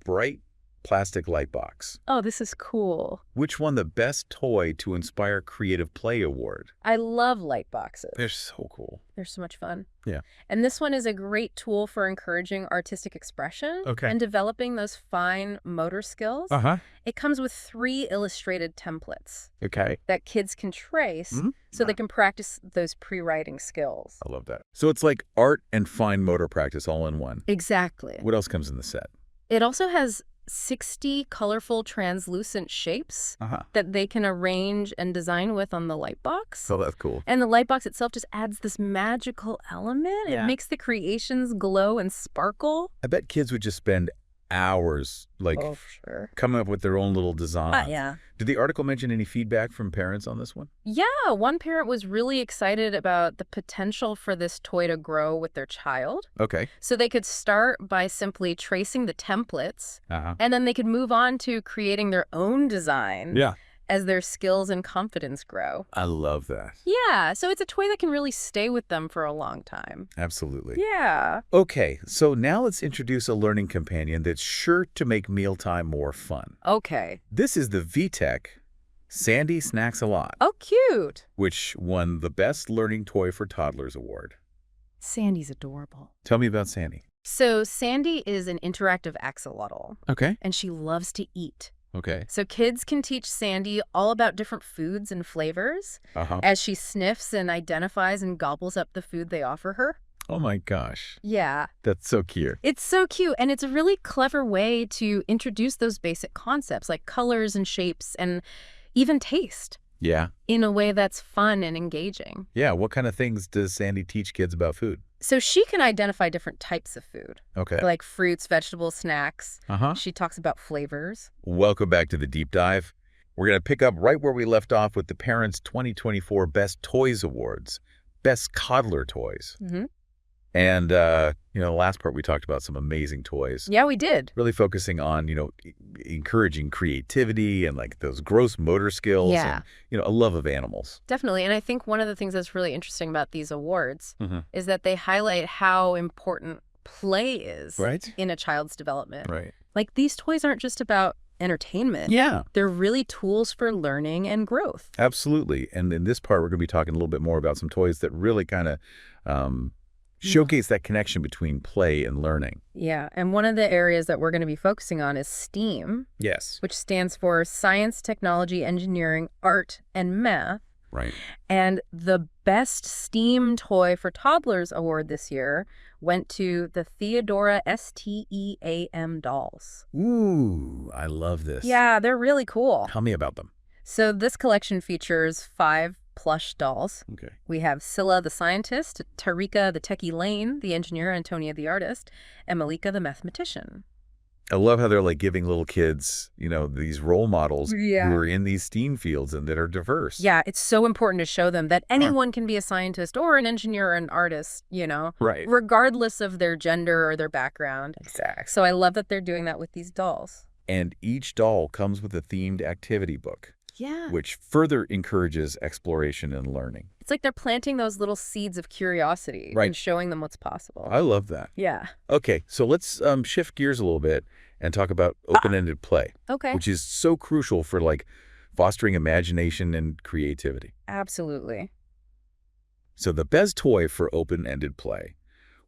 Speaker 1: Bright Plastic Light Box.
Speaker 2: Oh, this is cool.
Speaker 1: Which won the Best Toy to Inspire Creative Play award.
Speaker 2: I love light boxes.
Speaker 1: They're so cool.
Speaker 2: They're so much fun.
Speaker 1: Yeah.
Speaker 2: And this one is a great tool for encouraging artistic expression and developing those fine motor skills. It comes with 3 illustrated templates that kids can trace so they can practice those pre-writing skills.
Speaker 1: I love that. So it's like art and fine motor practice all in one.
Speaker 2: Exactly.
Speaker 1: What else comes in the set?
Speaker 2: It also has 60 colorful translucent shapes that they can arrange and design with on the light box.
Speaker 1: Oh, that's cool.
Speaker 2: And the light box itself just adds this magical element. It makes the creations glow and sparkle.
Speaker 1: I bet kids would just spend hours coming up with their own little design.
Speaker 2: Yeah.
Speaker 1: Did the article mention any feedback from parents on this one?
Speaker 2: Yeah, one parent was really excited about the potential for this toy to grow with their child.
Speaker 1: Okay.
Speaker 2: So they could start by simply tracing the templates, and then they could move on to creating their own design.
Speaker 1: Yeah.
Speaker 2: As their skills and confidence grow.
Speaker 1: I love that.
Speaker 2: Yeah, so it's a toy that can really stay with them for a long time.
Speaker 1: Absolutely.
Speaker 2: Yeah.
Speaker 1: Okay, so now let's introduce a learning companion that's sure to make mealtime more fun.
Speaker 2: Okay.
Speaker 1: This is the VTech Sandy Snacks a Lot.
Speaker 2: Oh, cute.
Speaker 1: Which won the Best Learning Toy for Toddlers award.
Speaker 2: Sandy's adorable.
Speaker 1: Tell me about Sandy.
Speaker 2: So Sandy is an interactive axolotl.
Speaker 1: Okay.
Speaker 2: And she loves to eat.
Speaker 1: Okay.
Speaker 2: So kids can teach Sandy all about different foods and flavors as she sniffs and identifies and gobbles up the food they offer her.
Speaker 1: Oh my gosh.
Speaker 2: Yeah.
Speaker 1: That's so cute.
Speaker 2: It's so cute. And it's a really clever way to introduce those basic concepts like colors and shapes and even taste.
Speaker 1: Yeah.
Speaker 2: In a way that's fun and engaging.
Speaker 1: Yeah. What kind of things does Sandy teach kids about food?
Speaker 2: So she can identify different types of food.
Speaker 1: Okay.
Speaker 2: Like fruits, vegetables, snacks. She talks about flavors.
Speaker 1: Welcome back to the deep dive. We're going to pick up right where we left off with the Parents 2024 Best Toys Awards. Best Toddler Toys. And, you know, the last part we talked about some amazing toys.
Speaker 2: Yeah, we did.
Speaker 1: Really focusing on, you know, encouraging creativity and like those gross motor skills and, you know, a love of animals.
Speaker 2: Definitely. And I think one of the things that's really interesting about these awards is that they highlight how important play is in a child's development.
Speaker 1: Right.
Speaker 2: Like these toys aren't just about entertainment.
Speaker 1: Yeah.
Speaker 2: They're really tools for learning and growth.
Speaker 1: Absolutely. And in this part, we're going to be talking a little bit more about some toys that really kind of showcase that connection between play and learning.
Speaker 2: Yeah. And one of the areas that we're going to be focusing on is STEAM.
Speaker 1: Yes.
Speaker 2: Which stands for Science, Technology, Engineering, Art, and Math.
Speaker 1: Right.
Speaker 2: And the best STEAM toy for toddlers award this year went to the Theodora S.T.E.A.M dolls.
Speaker 1: Ooh, I love this.
Speaker 2: Yeah, they're really cool.
Speaker 1: Tell me about them.
Speaker 2: So this collection features 5 plush dolls.
Speaker 1: Okay.
Speaker 2: We have Scylla the scientist, Tarika the techie Lane, the engineer, Antonia the artist, and Malika the mathematician.
Speaker 1: I love how they're like giving little kids, you know, these role models who are in these STEAM fields and that are diverse.
Speaker 2: Yeah, it's so important to show them that anyone can be a scientist or an engineer or an artist, you know,
Speaker 1: right,
Speaker 2: regardless of their gender or their background.
Speaker 1: Exactly.
Speaker 2: So I love that they're doing that with these dolls.
Speaker 1: And each doll comes with a themed activity book.
Speaker 2: Yeah.
Speaker 1: Which further encourages exploration and learning.
Speaker 2: It's like they're planting those little seeds of curiosity and showing them what's possible.
Speaker 1: I love that.
Speaker 2: Yeah.
Speaker 1: Okay, so let's shift gears a little bit and talk about open-ended play.
Speaker 2: Okay.
Speaker 1: Which is so crucial for like fostering imagination and creativity.
Speaker 2: Absolutely.
Speaker 1: So the best toy for open-ended play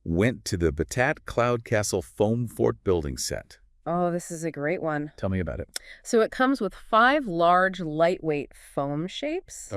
Speaker 1: went to the Batat Cloud Castle Foam Fort building set.
Speaker 2: Oh, this is a great one.
Speaker 1: Tell me about it.
Speaker 2: So it comes with 5 large, lightweight foam shapes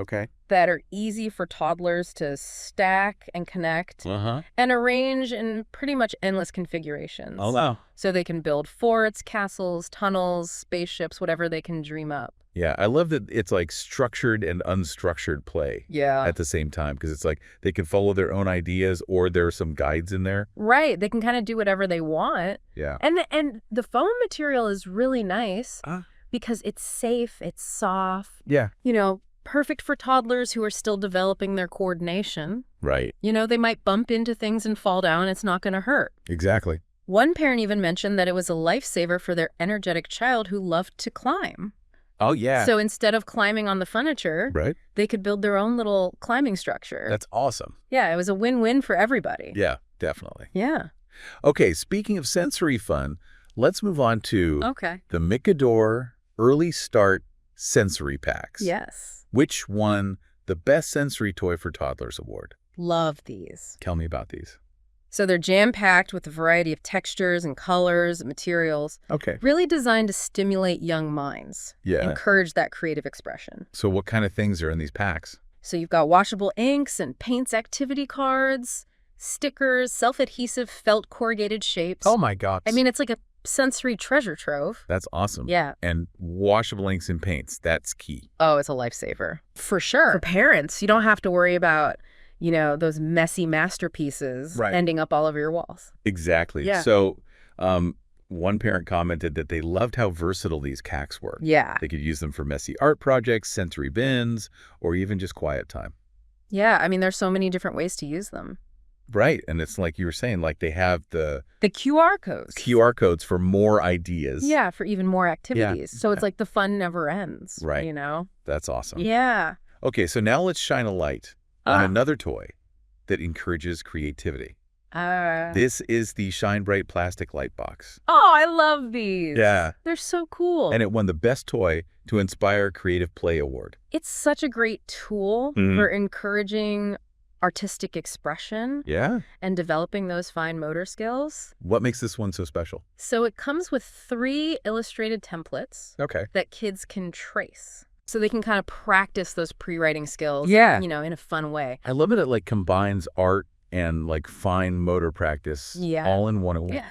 Speaker 2: that are easy for toddlers to stack and connect and arrange in pretty much endless configurations.
Speaker 1: Oh, wow.
Speaker 2: So they can build forts, castles, tunnels, spaceships, whatever they can dream up.
Speaker 1: Yeah, I love that it's like structured and unstructured play at the same time, because it's like they can follow their own ideas or there are some guides in there.
Speaker 2: Right. They can kind of do whatever they want.
Speaker 1: Yeah.
Speaker 2: And the foam material is really nice because it's safe, it's soft.
Speaker 1: Yeah.
Speaker 2: You know, perfect for toddlers who are still developing their coordination.
Speaker 1: Right.
Speaker 2: You know, they might bump into things and fall down. It's not going to hurt.
Speaker 1: Exactly.
Speaker 2: One parent even mentioned that it was a lifesaver for their energetic child who loved to climb.
Speaker 1: Oh, yeah.
Speaker 2: So instead of climbing on the furniture, they could build their own little climbing structure.
Speaker 1: That's awesome.
Speaker 2: Yeah, it was a win-win for everybody.
Speaker 1: Yeah, definitely.
Speaker 2: Yeah.
Speaker 1: Okay, speaking of sensory fun, let's move on to the Micador Early Start Sensory Packs.
Speaker 2: Yes.
Speaker 1: Which won the Best Sensory Toy for Toddlers Award.
Speaker 2: Love these.
Speaker 1: Tell me about these.
Speaker 2: So they're jam-packed with a variety of textures and colors and materials.
Speaker 1: Okay.
Speaker 2: Really designed to stimulate young minds.
Speaker 1: Yeah.
Speaker 2: Encourage that creative expression.
Speaker 1: So what kind of things are in these packs?
Speaker 2: So you've got washable inks and paints activity cards, stickers, self-adhesive felt corrugated shapes.
Speaker 1: Oh my gosh.
Speaker 2: I mean, it's like a sensory treasure trove.
Speaker 1: That's awesome.
Speaker 2: Yeah.
Speaker 1: And washable inks and paints, that's key.
Speaker 2: Oh, it's a lifesaver. For sure. For parents, you don't have to worry about, you know, those messy masterpieces ending up all over your walls.
Speaker 1: Exactly.
Speaker 2: Yeah.
Speaker 1: So one parent commented that they loved how versatile these packs were.
Speaker 2: Yeah.
Speaker 1: They could use them for messy art projects, sensory bins, or even just quiet time.
Speaker 2: Yeah. I mean, there's so many different ways to use them.
Speaker 1: Right. And it's like you were saying, like they have the
Speaker 2: QR codes.
Speaker 1: QR codes for more ideas.
Speaker 2: Yeah, for even more activities.
Speaker 1: Yeah.
Speaker 2: So it's like the fun never ends.
Speaker 1: Right.
Speaker 2: You know?
Speaker 1: That's awesome.
Speaker 2: Yeah.
Speaker 1: Okay, so now let's shine a light on another toy that encourages creativity. This is the Shine Bright plastic light box.
Speaker 2: Oh, I love these.
Speaker 1: Yeah.
Speaker 2: They're so cool.
Speaker 1: And it won the Best Toy to Inspire Creative Play Award.
Speaker 2: It's such a great tool for encouraging artistic expression and developing those fine motor skills.
Speaker 1: What makes this one so special?
Speaker 2: So it comes with 3 illustrated templates that kids can trace. So they can kind of practice those pre-writing skills, you know, in a fun way.
Speaker 1: I love it. It like combines art and like fine motor practice all in one.
Speaker 2: Yeah,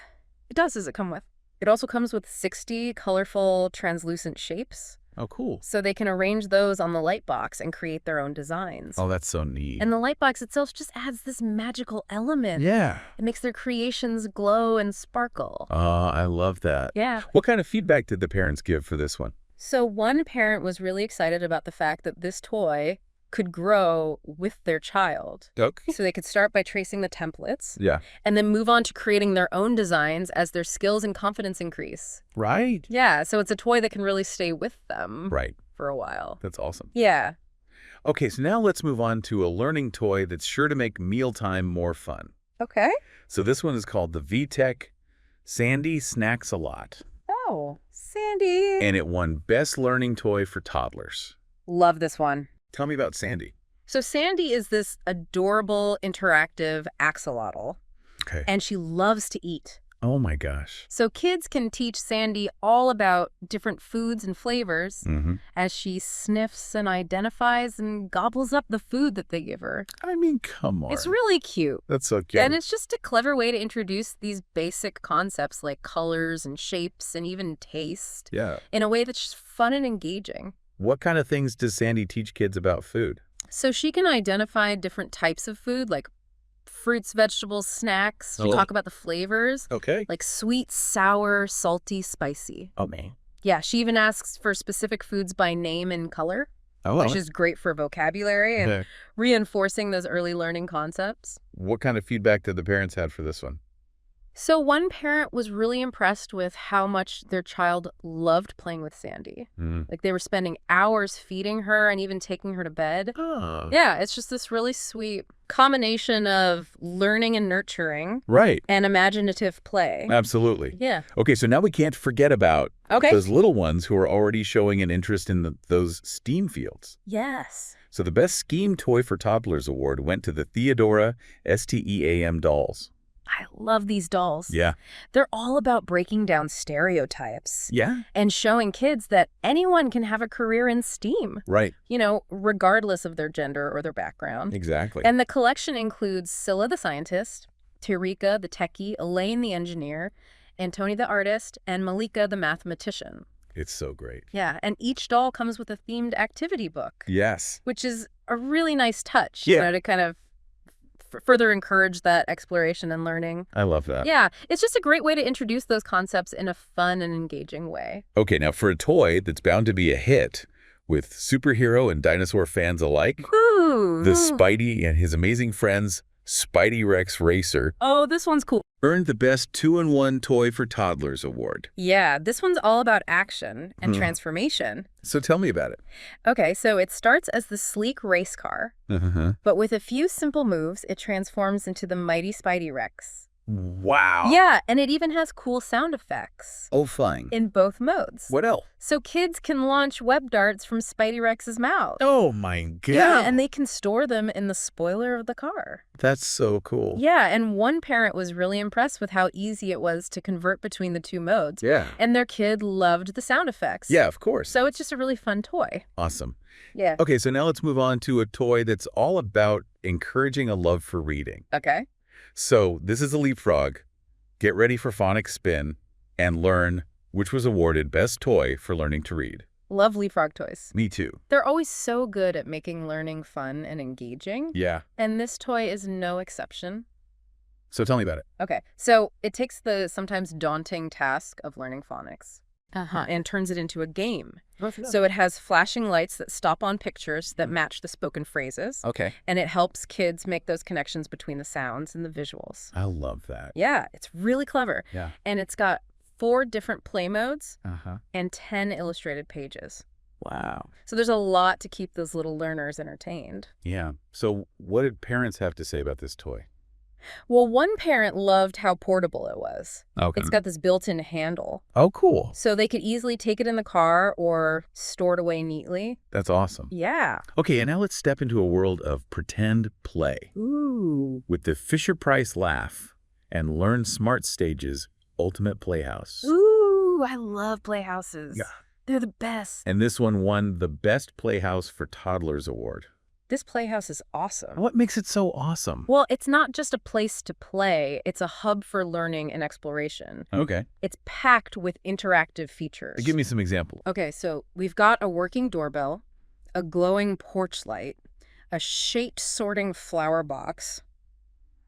Speaker 2: it does. Does it come with? It also comes with 60 colorful translucent shapes.
Speaker 1: Oh, cool.
Speaker 2: So they can arrange those on the light box and create their own designs.
Speaker 1: Oh, that's so neat.
Speaker 2: And the light box itself just adds this magical element.
Speaker 1: Yeah.
Speaker 2: It makes their creations glow and sparkle.
Speaker 1: Oh, I love that.
Speaker 2: Yeah.
Speaker 1: What kind of feedback did the parents give for this one?
Speaker 2: So one parent was really excited about the fact that this toy could grow with their child.
Speaker 1: Okay.
Speaker 2: So they could start by tracing the templates.
Speaker 1: Yeah.
Speaker 2: And then move on to creating their own designs as their skills and confidence increase.
Speaker 1: Right.
Speaker 2: Yeah. So it's a toy that can really stay with them for a while.
Speaker 1: That's awesome.
Speaker 2: Yeah.
Speaker 1: Okay, so now let's move on to a learning toy that's sure to make mealtime more fun.
Speaker 2: Okay.
Speaker 1: So this one is called the VTech Sandy Snacks A Lot.
Speaker 2: Oh, Sandy.
Speaker 1: And it won Best Learning Toy for Toddlers.
Speaker 2: Love this one.
Speaker 1: Tell me about Sandy.
Speaker 2: So Sandy is this adorable, interactive axolotl.
Speaker 1: Okay.
Speaker 2: And she loves to eat.
Speaker 1: Oh, my gosh.
Speaker 2: So kids can teach Sandy all about different foods and flavors as she sniffs and identifies and gobbles up the food that they give her.
Speaker 1: I mean, come on.
Speaker 2: It's really cute.
Speaker 1: That's so cute.
Speaker 2: And it's just a clever way to introduce these basic concepts like colors and shapes and even taste in a way that's just fun and engaging.
Speaker 1: What kind of things does Sandy teach kids about food?
Speaker 2: So she can identify different types of food like fruits, vegetables, snacks. She'll talk about the flavors.
Speaker 1: Okay.
Speaker 2: Like sweet, sour, salty, spicy.
Speaker 1: Oh, man.
Speaker 2: Yeah, she even asks for specific foods by name and color, which is great for vocabulary and reinforcing those early learning concepts.
Speaker 1: What kind of feedback did the parents have for this one?
Speaker 2: So one parent was really impressed with how much their child loved playing with Sandy. Like they were spending hours feeding her and even taking her to bed.
Speaker 1: Oh.
Speaker 2: Yeah, it's just this really sweet combination of learning and nurturing.
Speaker 1: Right.
Speaker 2: And imaginative play.
Speaker 1: Absolutely.
Speaker 2: Yeah.
Speaker 1: Okay, so now we can't forget about those little ones who are already showing an interest in those STEAM fields.
Speaker 2: Yes.
Speaker 1: So the Best STEAM Toy for Toddlers award went to the Theodora S.T.E.A.M dolls.
Speaker 2: I love these dolls.
Speaker 1: Yeah.
Speaker 2: They're all about breaking down stereotypes.
Speaker 1: Yeah.
Speaker 2: And showing kids that anyone can have a career in STEAM.
Speaker 1: Right.
Speaker 2: You know, regardless of their gender or their background.
Speaker 1: Exactly.
Speaker 2: And the collection includes Scylla the scientist, Tarika the techie, Elaine the engineer, Antoni the artist, and Malika the mathematician.
Speaker 1: It's so great.
Speaker 2: Yeah, and each doll comes with a themed activity book.
Speaker 1: Yes.
Speaker 2: Which is a really nice touch,
Speaker 1: Yeah.
Speaker 2: you know, to kind of further encourage that exploration and learning.
Speaker 1: I love that.
Speaker 2: Yeah, it's just a great way to introduce those concepts in a fun and engaging way.
Speaker 1: Okay, now for a toy that's bound to be a hit with superhero and dinosaur fans alike, the Spidey and his amazing friends Spidey-Rex Racer.
Speaker 2: Oh, this one's cool.
Speaker 1: Earned the Best 2-in-1 Toy for Toddlers award.
Speaker 2: Yeah, this one's all about action and transformation.
Speaker 1: So tell me about it.
Speaker 2: Okay, so it starts as the sleek race car, but with a few simple moves, it transforms into the mighty Spidey-Rex.
Speaker 1: Wow.
Speaker 2: Yeah, and it even has cool sound effects.
Speaker 1: Oh, fine.
Speaker 2: In both modes.
Speaker 1: What else?
Speaker 2: So kids can launch web darts from Spidey-Rex's mouth.
Speaker 1: Oh, my God.
Speaker 2: Yeah, and they can store them in the spoiler of the car.
Speaker 1: That's so cool.
Speaker 2: Yeah, and one parent was really impressed with how easy it was to convert between the two modes.
Speaker 1: Yeah.
Speaker 2: And their kid loved the sound effects.
Speaker 1: Yeah, of course.
Speaker 2: So it's just a really fun toy.
Speaker 1: Awesome.
Speaker 2: Yeah.
Speaker 1: Okay, so now let's move on to a toy that's all about encouraging a love for reading.
Speaker 2: Okay.
Speaker 1: So this is a leapfrog. Get ready for phonics spin and learn which was awarded Best Toy for Learning to Read.
Speaker 2: Love leapfrog toys.
Speaker 1: Me too.
Speaker 2: They're always so good at making learning fun and engaging.
Speaker 1: Yeah.
Speaker 2: And this toy is no exception.
Speaker 1: So tell me about it.
Speaker 2: Okay. So it takes the sometimes daunting task of learning phonics and turns it into a game. So it has flashing lights that stop on pictures that match the spoken phrases.
Speaker 1: Okay.
Speaker 2: And it helps kids make those connections between the sounds and the visuals.
Speaker 1: I love that.
Speaker 2: Yeah, it's really clever.
Speaker 1: Yeah.
Speaker 2: And it's got 4 different play modes and 10 illustrated pages.
Speaker 1: Wow.
Speaker 2: So there's a lot to keep those little learners entertained.
Speaker 1: Yeah. So what did parents have to say about this toy?
Speaker 2: Well, one parent loved how portable it was.
Speaker 1: Okay.
Speaker 2: It's got this built-in handle.
Speaker 1: Oh, cool.
Speaker 2: So they could easily take it in the car or store it away neatly.
Speaker 1: That's awesome.
Speaker 2: Yeah.
Speaker 1: Okay, and now let's step into a world of pretend play.
Speaker 2: Ooh.
Speaker 1: With the Fisher-Price Laugh and Learn Smart Stages Ultimate Playhouse.
Speaker 2: Ooh, I love playhouses.
Speaker 1: Yeah.
Speaker 2: They're the best.
Speaker 1: And this one won the Best Playhouse for Toddlers award.
Speaker 2: This playhouse is awesome.
Speaker 1: What makes it so awesome?
Speaker 2: Well, it's not just a place to play. It's a hub for learning and exploration.
Speaker 1: Okay.
Speaker 2: It's packed with interactive features.
Speaker 1: Give me some examples.
Speaker 2: Okay, so we've got a working doorbell, a glowing porch light, a shaped sorting flower box,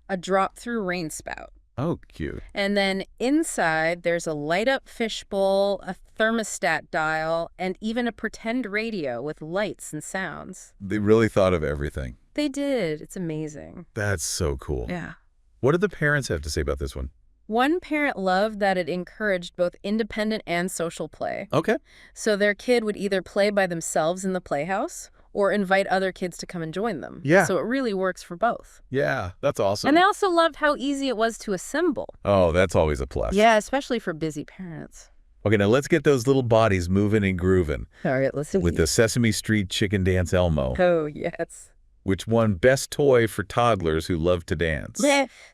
Speaker 2: a drop-through rain spout.
Speaker 1: Oh, cute.
Speaker 2: And then inside, there's a light-up fishbowl, a thermostat dial, and even a pretend radio with lights and sounds.
Speaker 1: They really thought of everything.
Speaker 2: They did. It's amazing.
Speaker 1: That's so cool.
Speaker 2: Yeah.
Speaker 1: What did the parents have to say about this one?
Speaker 2: One parent loved that it encouraged both independent and social play.
Speaker 1: Okay.
Speaker 2: So their kid would either play by themselves in the playhouse or invite other kids to come and join them.
Speaker 1: Yeah.
Speaker 2: So it really works for both.
Speaker 1: Yeah, that's awesome.
Speaker 2: And they also loved how easy it was to assemble.
Speaker 1: Oh, that's always a plus.
Speaker 2: Yeah, especially for busy parents.
Speaker 1: Okay, now let's get those little bodies moving and grooving.
Speaker 2: All right, let's see.
Speaker 1: With the Sesame Street chicken dance Elmo.
Speaker 2: Oh, yes.
Speaker 1: Which won Best Toy for Toddlers Who Love to Dance.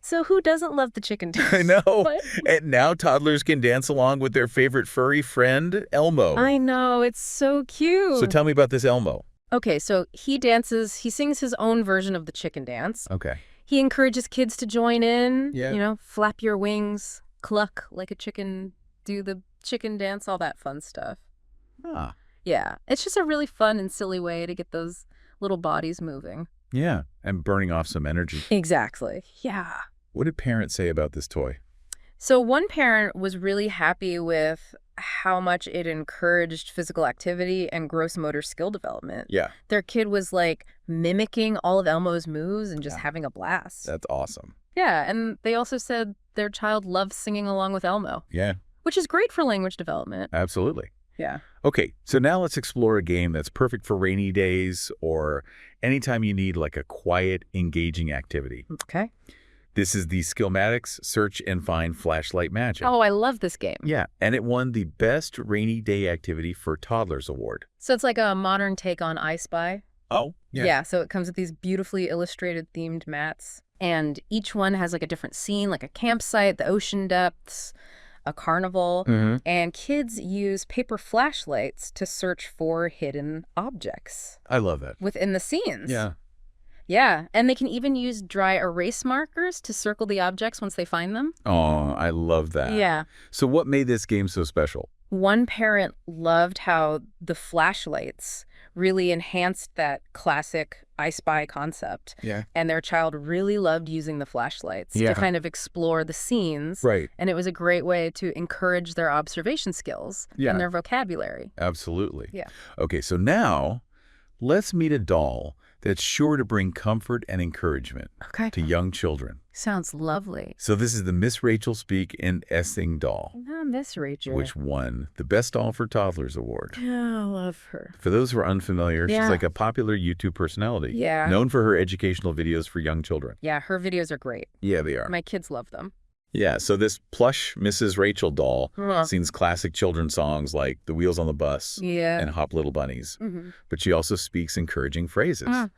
Speaker 2: So who doesn't love the chicken dance?
Speaker 1: I know. And now toddlers can dance along with their favorite furry friend, Elmo.
Speaker 2: I know. It's so cute.
Speaker 1: So tell me about this Elmo.
Speaker 2: Okay, so he sings his own version of the chicken dance.
Speaker 1: Okay.
Speaker 2: He encourages kids to join in.
Speaker 1: Yeah.
Speaker 2: You know, flap your wings, cluck like a chicken, do the chicken dance, all that fun stuff.
Speaker 1: Ah.
Speaker 2: Yeah. It's just a really fun and silly way to get those little bodies moving.
Speaker 1: Yeah, and burning off some energy.
Speaker 2: Exactly. Yeah.
Speaker 1: What did parents say about this toy?
Speaker 2: So one parent was really happy with how much it encouraged physical activity and gross motor skill development.
Speaker 1: Yeah.
Speaker 2: Their kid was like mimicking all of Elmo's moves and just having a blast.
Speaker 1: That's awesome.
Speaker 2: Yeah, and they also said their child loves singing along with Elmo.
Speaker 1: Yeah.
Speaker 2: Which is great for language development.
Speaker 1: Absolutely.
Speaker 2: Yeah.
Speaker 1: Okay, so now let's explore a game that's perfect for rainy days or anytime you need like a quiet, engaging activity.
Speaker 2: Okay.
Speaker 1: This is the Skillmatics Search and Find Flashlight Magic.
Speaker 2: Oh, I love this game.
Speaker 1: Yeah, and it won the Best Rainy Day Activity for Toddlers Award.
Speaker 2: So it's like a modern take on I Spy.
Speaker 1: Oh, yeah.
Speaker 2: Yeah, so it comes with these beautifully illustrated themed mats. And each one has like a different scene, like a campsite, the ocean depths, a carnival, and kids use paper flashlights to search for hidden objects.
Speaker 1: I love that.
Speaker 2: Within the scenes.
Speaker 1: Yeah.
Speaker 2: Yeah, and they can even use dry erase markers to circle the objects once they find them.
Speaker 1: Oh, I love that.
Speaker 2: Yeah.
Speaker 1: So what made this game so special?
Speaker 2: One parent loved how the flashlights really enhanced that classic I Spy concept.
Speaker 1: Yeah.
Speaker 2: And their child really loved using the flashlights to kind of explore the scenes.
Speaker 1: Right.
Speaker 2: And it was a great way to encourage their observation skills and their vocabulary.
Speaker 1: Absolutely.
Speaker 2: Yeah.
Speaker 1: Okay, so now let's meet a doll that's sure to bring comfort and encouragement to young children.
Speaker 2: Sounds lovely.
Speaker 1: So this is the Miss Rachel Speak in Essing doll.
Speaker 2: Oh, Miss Rachel.
Speaker 1: Which won the Best Doll for Toddlers Award.
Speaker 2: Yeah, I love her.
Speaker 1: For those who are unfamiliar, she's like a popular YouTube personality.
Speaker 2: Yeah.
Speaker 1: Known for her educational videos for young children.
Speaker 2: Yeah, her videos are great.
Speaker 1: Yeah, they are.
Speaker 2: My kids love them.
Speaker 1: Yeah, so this plush Mrs. Rachel doll sings classic children's songs like The Wheels on the Bus and Hop Little Bunnies. But she also speaks encouraging phrases,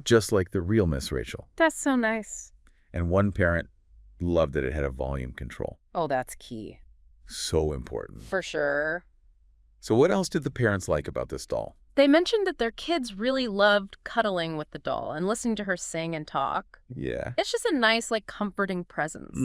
Speaker 1: just like the real Miss Rachel.
Speaker 2: That's so nice.
Speaker 1: And one parent loved that it had a volume control.
Speaker 2: Oh, that's key.
Speaker 1: So important.
Speaker 2: For sure.
Speaker 1: So what else did the parents like about this doll?
Speaker 2: They mentioned that their kids really loved cuddling with the doll and listening to her sing and talk.
Speaker 1: Yeah.
Speaker 2: It's just a nice, like, comforting presence,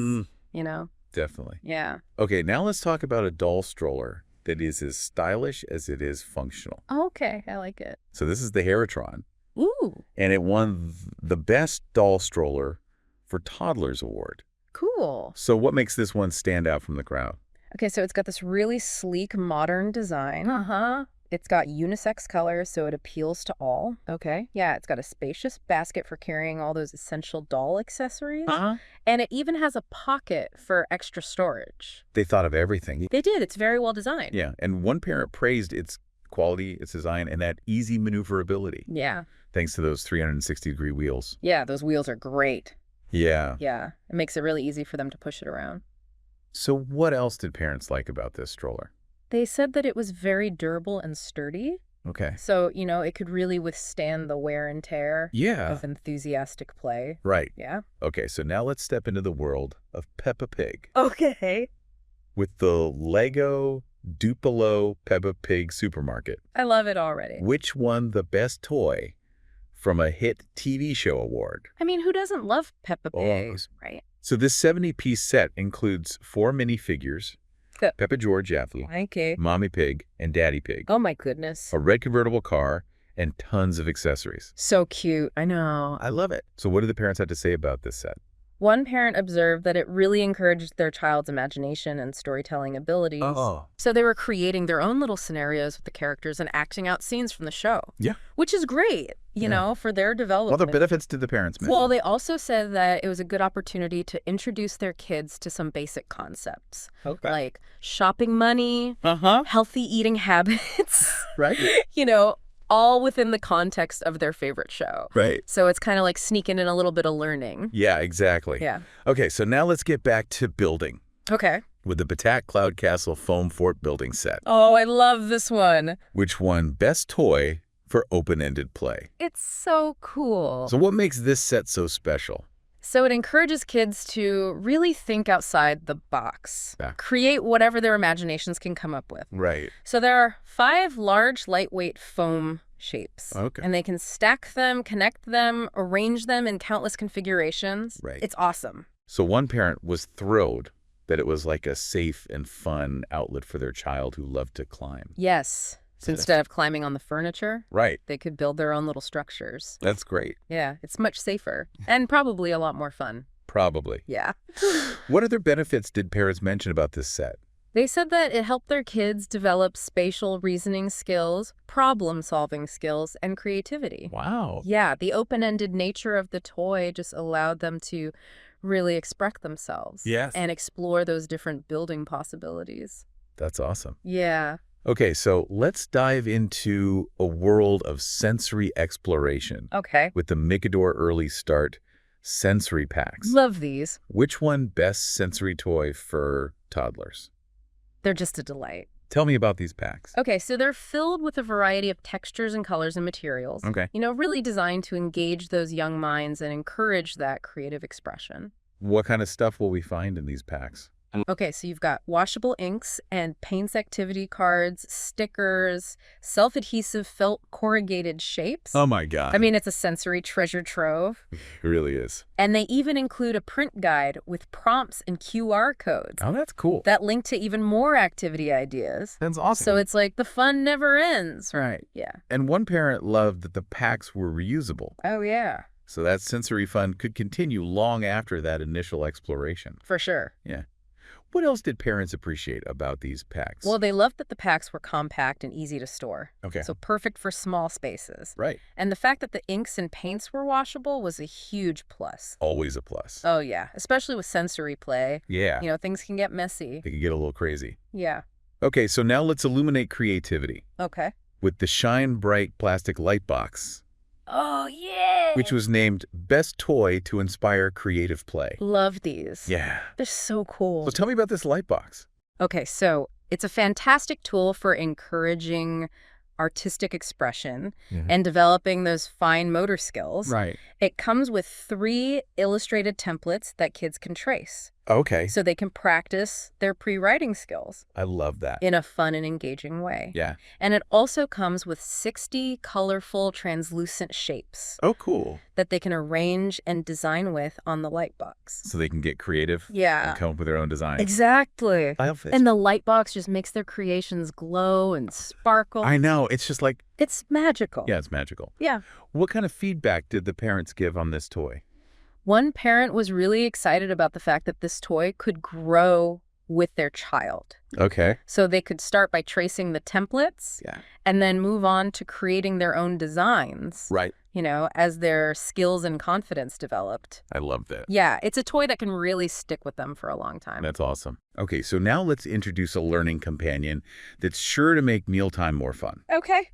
Speaker 2: you know?
Speaker 1: Definitely.
Speaker 2: Yeah.
Speaker 1: Okay, now let's talk about a doll stroller that is as stylish as it is functional.
Speaker 2: Okay, I like it.
Speaker 1: So this is the Herotron.
Speaker 2: Ooh.
Speaker 1: And it won the Best Doll Stroller for Toddlers Award.
Speaker 2: Cool.
Speaker 1: So what makes this one stand out from the crowd?
Speaker 2: Okay, so it's got this really sleek, modern design. It's got unisex colors, so it appeals to all. Okay. Yeah, it's got a spacious basket for carrying all those essential doll accessories. And it even has a pocket for extra storage.
Speaker 1: They thought of everything.
Speaker 2: They did. It's very well designed.
Speaker 1: Yeah, and one parent praised its quality, its design, and that easy maneuverability.
Speaker 2: Yeah.
Speaker 1: Thanks to those 360-degree wheels.
Speaker 2: Yeah, those wheels are great.
Speaker 1: Yeah.
Speaker 2: Yeah, it makes it really easy for them to push it around.
Speaker 1: So what else did parents like about this stroller?
Speaker 2: They said that it was very durable and sturdy.
Speaker 1: Okay.
Speaker 2: So, you know, it could really withstand the wear and tear of enthusiastic play.
Speaker 1: Right.
Speaker 2: Yeah.
Speaker 1: Okay, so now let's step into the world of Peppa Pig.
Speaker 2: Okay.
Speaker 1: With the Lego DUPLO Peppa Pig supermarket.
Speaker 2: I love it already.
Speaker 1: Which won the best toy from a hit TV show award.
Speaker 2: I mean, who doesn't love Peppa Pig, right?
Speaker 1: So this 70-piece set includes 4 minifigures, Peppa George Apple, Mommy Pig, and Daddy Pig.
Speaker 2: Oh my goodness.
Speaker 1: A red convertible car, and tons of accessories.
Speaker 2: So cute. I know.
Speaker 1: I love it. So what do the parents have to say about this set?
Speaker 2: One parent observed that it really encouraged their child's imagination and storytelling abilities. So they were creating their own little scenarios with the characters and acting out scenes from the show.
Speaker 1: Yeah.
Speaker 2: Which is great, you know, for their development.
Speaker 1: What other benefits did the parents mention?
Speaker 2: Well, they also said that it was a good opportunity to introduce their kids to some basic concepts. Like shopping money, healthy eating habits.
Speaker 1: Right.
Speaker 2: You know, all within the context of their favorite show.
Speaker 1: Right.
Speaker 2: So it's kind of like sneaking in a little bit of learning.
Speaker 1: Yeah, exactly.
Speaker 2: Yeah.
Speaker 1: Okay, so now let's get back to building.
Speaker 2: Okay.
Speaker 1: with the Batak Cloud Castle foam fort building set.
Speaker 2: Oh, I love this one.
Speaker 1: Which won Best Toy for Open-Ended Play.
Speaker 2: It's so cool.
Speaker 1: So what makes this set so special?
Speaker 2: So it encourages kids to really think outside the box, create whatever their imaginations can come up with.
Speaker 1: Right.
Speaker 2: So there are 5 large, lightweight foam shapes.
Speaker 1: Okay.
Speaker 2: And they can stack them, connect them, arrange them in countless configurations.
Speaker 1: Right.
Speaker 2: It's awesome.
Speaker 1: So one parent was thrilled that it was like a safe and fun outlet for their child who loved to climb.
Speaker 2: Yes. So instead of climbing on the furniture,
Speaker 1: right,
Speaker 2: they could build their own little structures.
Speaker 1: That's great.
Speaker 2: Yeah, it's much safer and probably a lot more fun.
Speaker 1: Probably.
Speaker 2: Yeah.
Speaker 1: What other benefits did parents mention about this set?
Speaker 2: They said that it helped their kids develop spatial reasoning skills, problem-solving skills, and creativity.
Speaker 1: Wow.
Speaker 2: Yeah, the open-ended nature of the toy just allowed them to really express themselves.
Speaker 1: Yes.
Speaker 2: And explore those different building possibilities.
Speaker 1: That's awesome.
Speaker 2: Yeah.
Speaker 1: Okay, so let's dive into a world of sensory exploration.
Speaker 2: Okay.
Speaker 1: With the Mikador Early Start sensory packs.
Speaker 2: Love these.
Speaker 1: Which won Best Sensory Toy for Toddlers?
Speaker 2: They're just a delight.
Speaker 1: Tell me about these packs.
Speaker 2: Okay, so they're filled with a variety of textures and colors and materials.
Speaker 1: Okay.
Speaker 2: You know, really designed to engage those young minds and encourage that creative expression.
Speaker 1: What kind of stuff will we find in these packs?
Speaker 2: Okay, so you've got washable inks and paints activity cards, stickers, self-adhesive felt corrugated shapes.
Speaker 1: Oh my God.
Speaker 2: I mean, it's a sensory treasure trove.
Speaker 1: It really is.
Speaker 2: And they even include a print guide with prompts and QR codes.
Speaker 1: Oh, that's cool.
Speaker 2: That link to even more activity ideas.
Speaker 1: That's awesome.
Speaker 2: So it's like the fun never ends.
Speaker 1: Right.
Speaker 2: Yeah.
Speaker 1: And one parent loved that the packs were reusable.
Speaker 2: Oh, yeah.
Speaker 1: So that sensory fun could continue long after that initial exploration.
Speaker 2: For sure.
Speaker 1: Yeah. What else did parents appreciate about these packs?
Speaker 2: Well, they loved that the packs were compact and easy to store.
Speaker 1: Okay.
Speaker 2: So perfect for small spaces.
Speaker 1: Right.
Speaker 2: And the fact that the inks and paints were washable was a huge plus.
Speaker 1: Always a plus.
Speaker 2: Oh, yeah. Especially with sensory play.
Speaker 1: Yeah.
Speaker 2: You know, things can get messy.
Speaker 1: They can get a little crazy.
Speaker 2: Yeah.
Speaker 1: Okay, so now let's illuminate creativity.
Speaker 2: Okay.
Speaker 1: With the Shine Bright plastic light box.
Speaker 2: Oh, yeah.
Speaker 1: Which was named Best Toy to Inspire Creative Play.
Speaker 2: Love these.
Speaker 1: Yeah.
Speaker 2: They're so cool.
Speaker 1: So tell me about this light box.
Speaker 2: Okay, so it's a fantastic tool for encouraging artistic expression and developing those fine motor skills.
Speaker 1: Right.
Speaker 2: It comes with 3 illustrated templates that kids can trace.
Speaker 1: Okay.
Speaker 2: So they can practice their pre-writing skills.
Speaker 1: I love that.
Speaker 2: In a fun and engaging way.
Speaker 1: Yeah.
Speaker 2: And it also comes with 60 colorful translucent shapes.
Speaker 1: Oh, cool.
Speaker 2: That they can arrange and design with on the light box.
Speaker 1: So they can get creative.
Speaker 2: Yeah.
Speaker 1: And come up with their own design.
Speaker 2: Exactly.
Speaker 1: I love it.
Speaker 2: And the light box just makes their creations glow and sparkle.
Speaker 1: I know. It's just like...
Speaker 2: It's magical.
Speaker 1: Yeah, it's magical.
Speaker 2: Yeah.
Speaker 1: What kind of feedback did the parents give on this toy?
Speaker 2: One parent was really excited about the fact that this toy could grow with their child.
Speaker 1: Okay.
Speaker 2: So they could start by tracing the templates and then move on to creating their own designs.
Speaker 1: Right.
Speaker 2: You know, as their skills and confidence developed.
Speaker 1: I love that.
Speaker 2: Yeah, it's a toy that can really stick with them for a long time.
Speaker 1: That's awesome. Okay, so now let's introduce a learning companion that's sure to make mealtime more fun.
Speaker 2: Okay.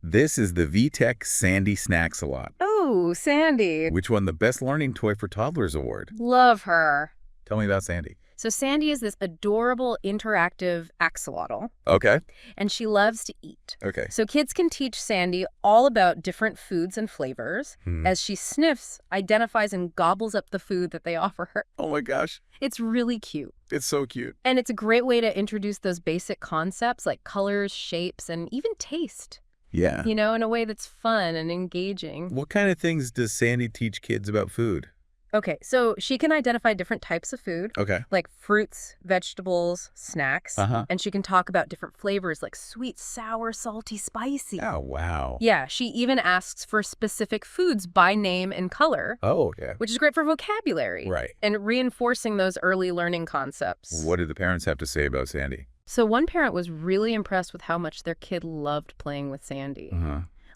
Speaker 1: This is the VTech Sandy Snacks-A-Lot.
Speaker 2: Oh, Sandy.
Speaker 1: Which won the Best Learning Toy for Toddlers Award.
Speaker 2: Love her.
Speaker 1: Tell me about Sandy.
Speaker 2: So Sandy is this adorable interactive axolotl.
Speaker 1: Okay.
Speaker 2: And she loves to eat.
Speaker 1: Okay.
Speaker 2: So kids can teach Sandy all about different foods and flavors as she sniffs, identifies, and gobbles up the food that they offer her.
Speaker 1: Oh my gosh.
Speaker 2: It's really cute.
Speaker 1: It's so cute.
Speaker 2: And it's a great way to introduce those basic concepts like colors, shapes, and even taste.
Speaker 1: Yeah.
Speaker 2: You know, in a way that's fun and engaging.
Speaker 1: What kind of things does Sandy teach kids about food?
Speaker 2: Okay, so she can identify different types of food.
Speaker 1: Okay.
Speaker 2: Like fruits, vegetables, snacks. And she can talk about different flavors like sweet, sour, salty, spicy.
Speaker 1: Oh, wow.
Speaker 2: Yeah, she even asks for specific foods by name and color.
Speaker 1: Oh, yeah.
Speaker 2: Which is great for vocabulary.
Speaker 1: Right.
Speaker 2: And reinforcing those early learning concepts.
Speaker 1: What did the parents have to say about Sandy?
Speaker 2: So one parent was really impressed with how much their kid loved playing with Sandy.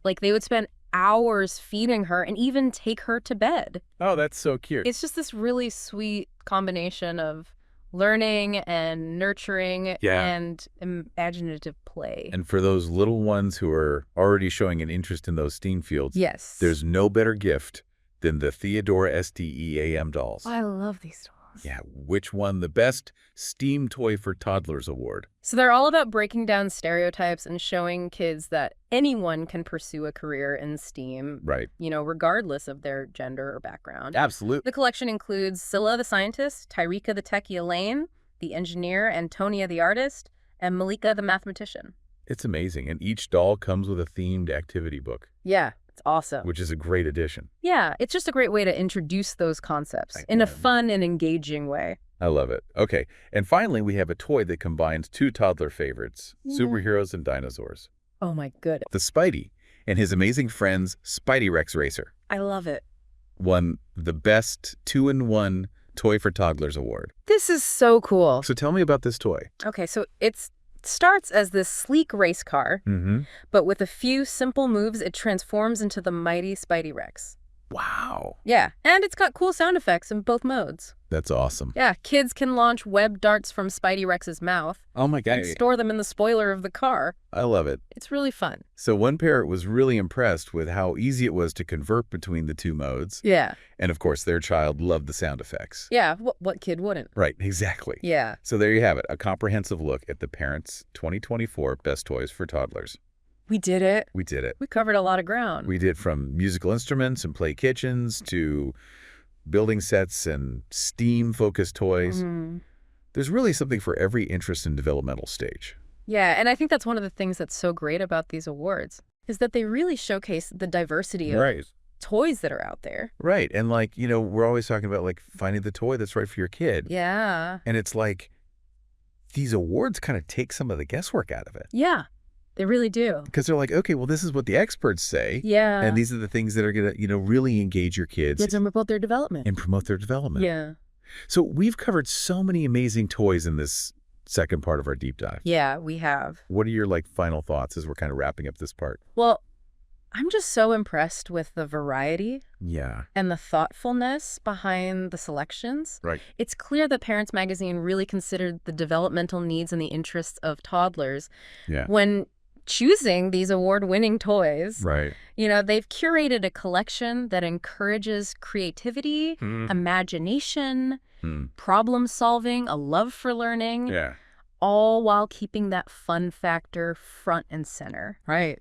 Speaker 2: Like they would spend hours feeding her and even take her to bed.
Speaker 1: Oh, that's so cute.
Speaker 2: It's just this really sweet combination of learning and nurturing and imaginative play.
Speaker 1: And for those little ones who are already showing an interest in those STEAM fields,
Speaker 2: yes,
Speaker 1: there's no better gift than the Theodore S.T.E.A.M. dolls.
Speaker 2: I love these dolls.
Speaker 1: Yeah, which won the Best STEAM Toy for Toddlers Award.
Speaker 2: So they're all about breaking down stereotypes and showing kids that anyone can pursue a career in STEAM,
Speaker 1: right?
Speaker 2: Regardless of their gender or background.
Speaker 1: Absolutely.
Speaker 2: The collection includes Scylla the scientist, Tyreka the techie Elaine, the engineer, Antonia the artist, and Malika the mathematician.
Speaker 1: It's amazing, and each doll comes with a themed activity book.
Speaker 2: Yeah, it's awesome.
Speaker 1: Which is a great addition.
Speaker 2: Yeah, it's just a great way to introduce those concepts in a fun and engaging way.
Speaker 1: I love it. Okay, and finally we have a toy that combines two toddler favorites, superheroes and dinosaurs.
Speaker 2: Oh my goodness.
Speaker 1: The Spidey and his amazing friends Spidey-Rex Racer.
Speaker 2: I love it.
Speaker 1: Won the Best 2-in-1 Toy for Toddlers Award.
Speaker 2: This is so cool.
Speaker 1: So tell me about this toy.
Speaker 2: Okay, so it starts as this sleek race car, but with a few simple moves, it transforms into the mighty Spidey-Rex.
Speaker 1: Wow.
Speaker 2: Yeah, and it's got cool sound effects in both modes.
Speaker 1: That's awesome.
Speaker 2: Yeah, kids can launch web darts from Spidey-Rex's mouth.
Speaker 1: Oh my God.
Speaker 2: And store them in the spoiler of the car.
Speaker 1: I love it.
Speaker 2: It's really fun.
Speaker 1: So one parent was really impressed with how easy it was to convert between the two modes.
Speaker 2: Yeah.
Speaker 1: And of course, their child loved the sound effects.
Speaker 2: Yeah, what kid wouldn't?
Speaker 1: Right, exactly.
Speaker 2: Yeah.
Speaker 1: So there you have it, a comprehensive look at the Parents' 2024 Best Toys for Toddlers.
Speaker 2: We did it.
Speaker 1: We did it.
Speaker 2: We covered a lot of ground.
Speaker 1: We did from musical instruments and play kitchens to building sets and STEAM-focused toys. There's really something for every interest and developmental stage.
Speaker 2: Yeah, and I think that's one of the things that's so great about these awards is that they really showcase the diversity of toys that are out there.
Speaker 1: Right. And we're always talking about finding the toy that's right for your kid.
Speaker 2: Yeah.
Speaker 1: And it's these awards kind of take some of the guesswork out of it.
Speaker 2: Yeah. They really do.
Speaker 1: Because they're okay, well, this is what the experts say.
Speaker 2: Yeah.
Speaker 1: And these are the things that are going to, really engage your kids.
Speaker 2: And promote their development. Yeah.
Speaker 1: So we've covered so many amazing toys in this second part of our deep dive.
Speaker 2: Yeah, we have.
Speaker 1: What are your final thoughts as we're kind of wrapping up this part?
Speaker 2: Well, I'm just so impressed with the variety.
Speaker 1: Yeah.
Speaker 2: And the thoughtfulness behind the selections.
Speaker 1: Right.
Speaker 2: It's clear that Parents Magazine really considered the developmental needs and the interests of toddlers when choosing these award-winning toys.
Speaker 1: Right.
Speaker 2: They've curated a collection that encourages creativity, imagination, problem-solving, a love for learning.
Speaker 1: Yeah.
Speaker 2: All while keeping that fun factor front and center. Right.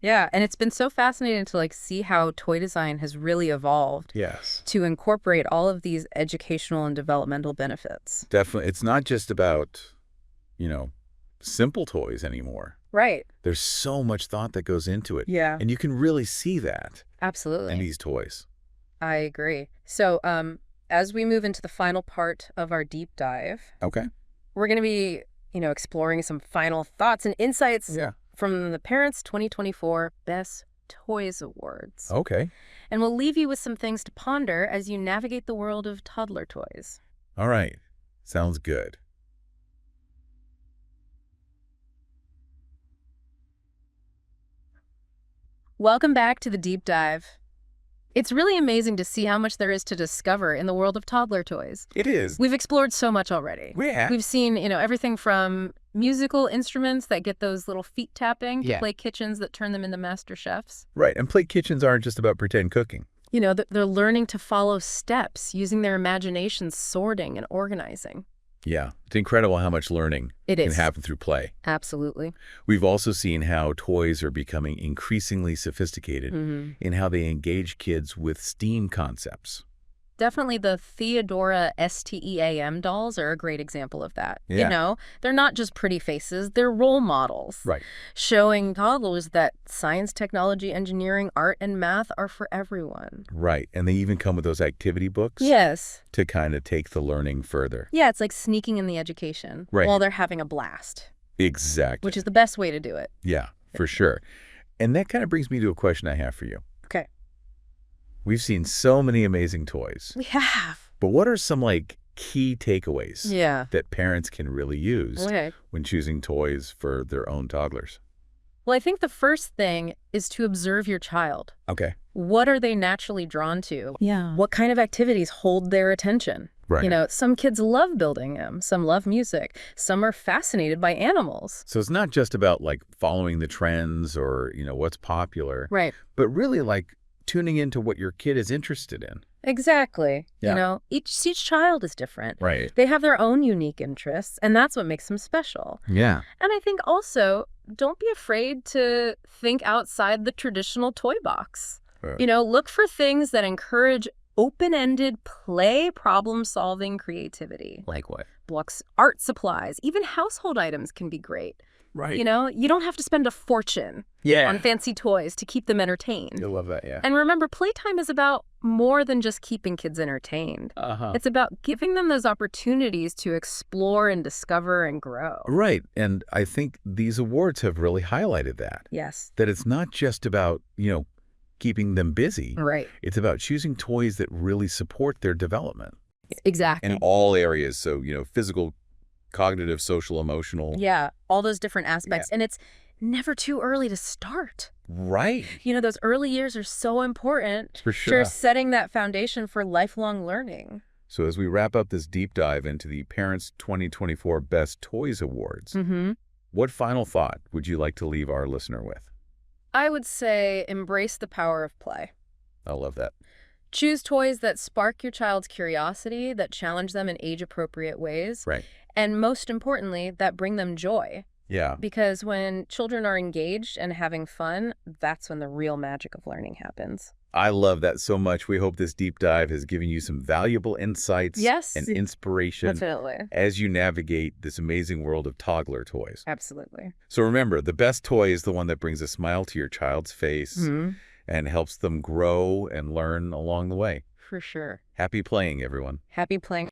Speaker 2: Yeah, and it's been so fascinating to see how toy design has really evolved.
Speaker 1: Yes.
Speaker 2: To incorporate all of these educational and developmental benefits.
Speaker 1: Definitely. It's not just about, simple toys anymore.
Speaker 2: Right.
Speaker 1: There's so much thought that goes into it.
Speaker 2: Yeah.
Speaker 1: And you can really see that.
Speaker 2: Absolutely.
Speaker 1: In these toys.
Speaker 2: I agree. So, as we move into the final part of our deep dive.
Speaker 1: Okay.
Speaker 2: We're going to be exploring some final thoughts and insights from the Parents 2024 Best Toys Awards.
Speaker 1: Okay.
Speaker 2: And we'll leave you with some things to ponder as you navigate the world of toddler toys.
Speaker 1: All right. Sounds good.
Speaker 2: Welcome back to the deep dive. It's really amazing to see how much there is to discover in the world of toddler toys.
Speaker 1: It is.
Speaker 2: We've explored so much already.
Speaker 1: Yeah.
Speaker 2: We've seen, everything from musical instruments that get those little feet tapping to play kitchens that turn them into master chefs.
Speaker 1: Right. And play kitchens aren't just about pretend cooking.
Speaker 2: They're learning to follow steps, using their imagination, sorting and organizing.
Speaker 1: Yeah. It's incredible how much learning can happen through play.
Speaker 2: Absolutely.
Speaker 1: We've also seen how toys are becoming increasingly sophisticated in how they engage kids with STEAM concepts.
Speaker 2: Definitely the Theodora S.T.E.A.M dolls are a great example of that.
Speaker 1: Yeah.
Speaker 2: They're not just pretty faces, they're role models.
Speaker 1: Right.
Speaker 2: Showing toddlers that science, technology, engineering, art, and math are for everyone.
Speaker 1: Right. And they even come with those activity books.
Speaker 2: Yes.
Speaker 1: To kind of take the learning further.
Speaker 2: Yeah, it's like sneaking in the education while they're having a blast.
Speaker 1: Exactly.
Speaker 2: Which is the best way to do it.
Speaker 1: Yeah, for sure. And that kind of brings me to a question I have for you.
Speaker 2: Okay.
Speaker 1: We've seen so many amazing toys.
Speaker 2: We have.
Speaker 1: But what are some key takeaways that parents can really use when choosing toys for their own toddlers?
Speaker 2: Well, I think the first thing is to observe your child.
Speaker 1: Okay.
Speaker 2: What are they naturally drawn to?
Speaker 3: Yeah.
Speaker 2: What kind of activities hold their attention?
Speaker 1: Right.
Speaker 2: Some kids love building them. Some love music. Some are fascinated by animals.
Speaker 1: So it's not just about following the trends or, what's popular.
Speaker 2: Right.
Speaker 1: But really tuning into what your kid is interested in.
Speaker 2: Exactly.
Speaker 1: Yeah.
Speaker 2: You know, each child is different.
Speaker 1: Right.
Speaker 2: They have their own unique interests, and that's what makes them special.
Speaker 1: Yeah.
Speaker 2: And I think also, don't be afraid to think outside the traditional toy box. You know, look for things that encourage open-ended play, problem-solving creativity.
Speaker 1: Like what?
Speaker 2: Books, art supplies, even household items can be great.
Speaker 1: Right.
Speaker 2: You know, you don't have to spend a fortune on fancy toys to keep them entertained.
Speaker 1: I love that, yeah.
Speaker 2: And remember, playtime is about more than just keeping kids entertained. It's about giving them those opportunities to explore and discover and grow.
Speaker 1: Right. And I think these awards have really highlighted that.
Speaker 2: Yes.
Speaker 1: That it's not just about, keeping them busy.
Speaker 2: Right.
Speaker 1: It's about choosing toys that really support their development.
Speaker 2: Exactly.
Speaker 1: In all areas. So, physical, cognitive, social, emotional.
Speaker 2: Yeah, all those different aspects. Yeah. And it's never too early to start.
Speaker 1: Right.
Speaker 2: Those early years are so important
Speaker 1: for sure.
Speaker 2: Setting that foundation for lifelong learning.
Speaker 1: So as we wrap up this deep dive into the Parents 2024 Best Toys Awards, what final thought would you like to leave our listener with?
Speaker 2: I would say embrace the power of play.
Speaker 1: I love that.
Speaker 2: Choose toys that spark your child's curiosity, that challenge them in age-appropriate ways.
Speaker 1: Right.
Speaker 2: And most importantly, that bring them joy.
Speaker 1: Yeah.
Speaker 2: Because when children are engaged and having fun, that's when the real magic of learning happens.
Speaker 1: I love that so much. We hope this deep dive has given you some valuable insights and inspiration as you navigate this amazing world of Toddler toys.
Speaker 2: Absolutely.
Speaker 1: So remember, the best toy is the one that brings a smile to your child's face and helps them grow and learn along the way.
Speaker 2: For sure.
Speaker 1: Happy playing, everyone.
Speaker 2: Happy playing.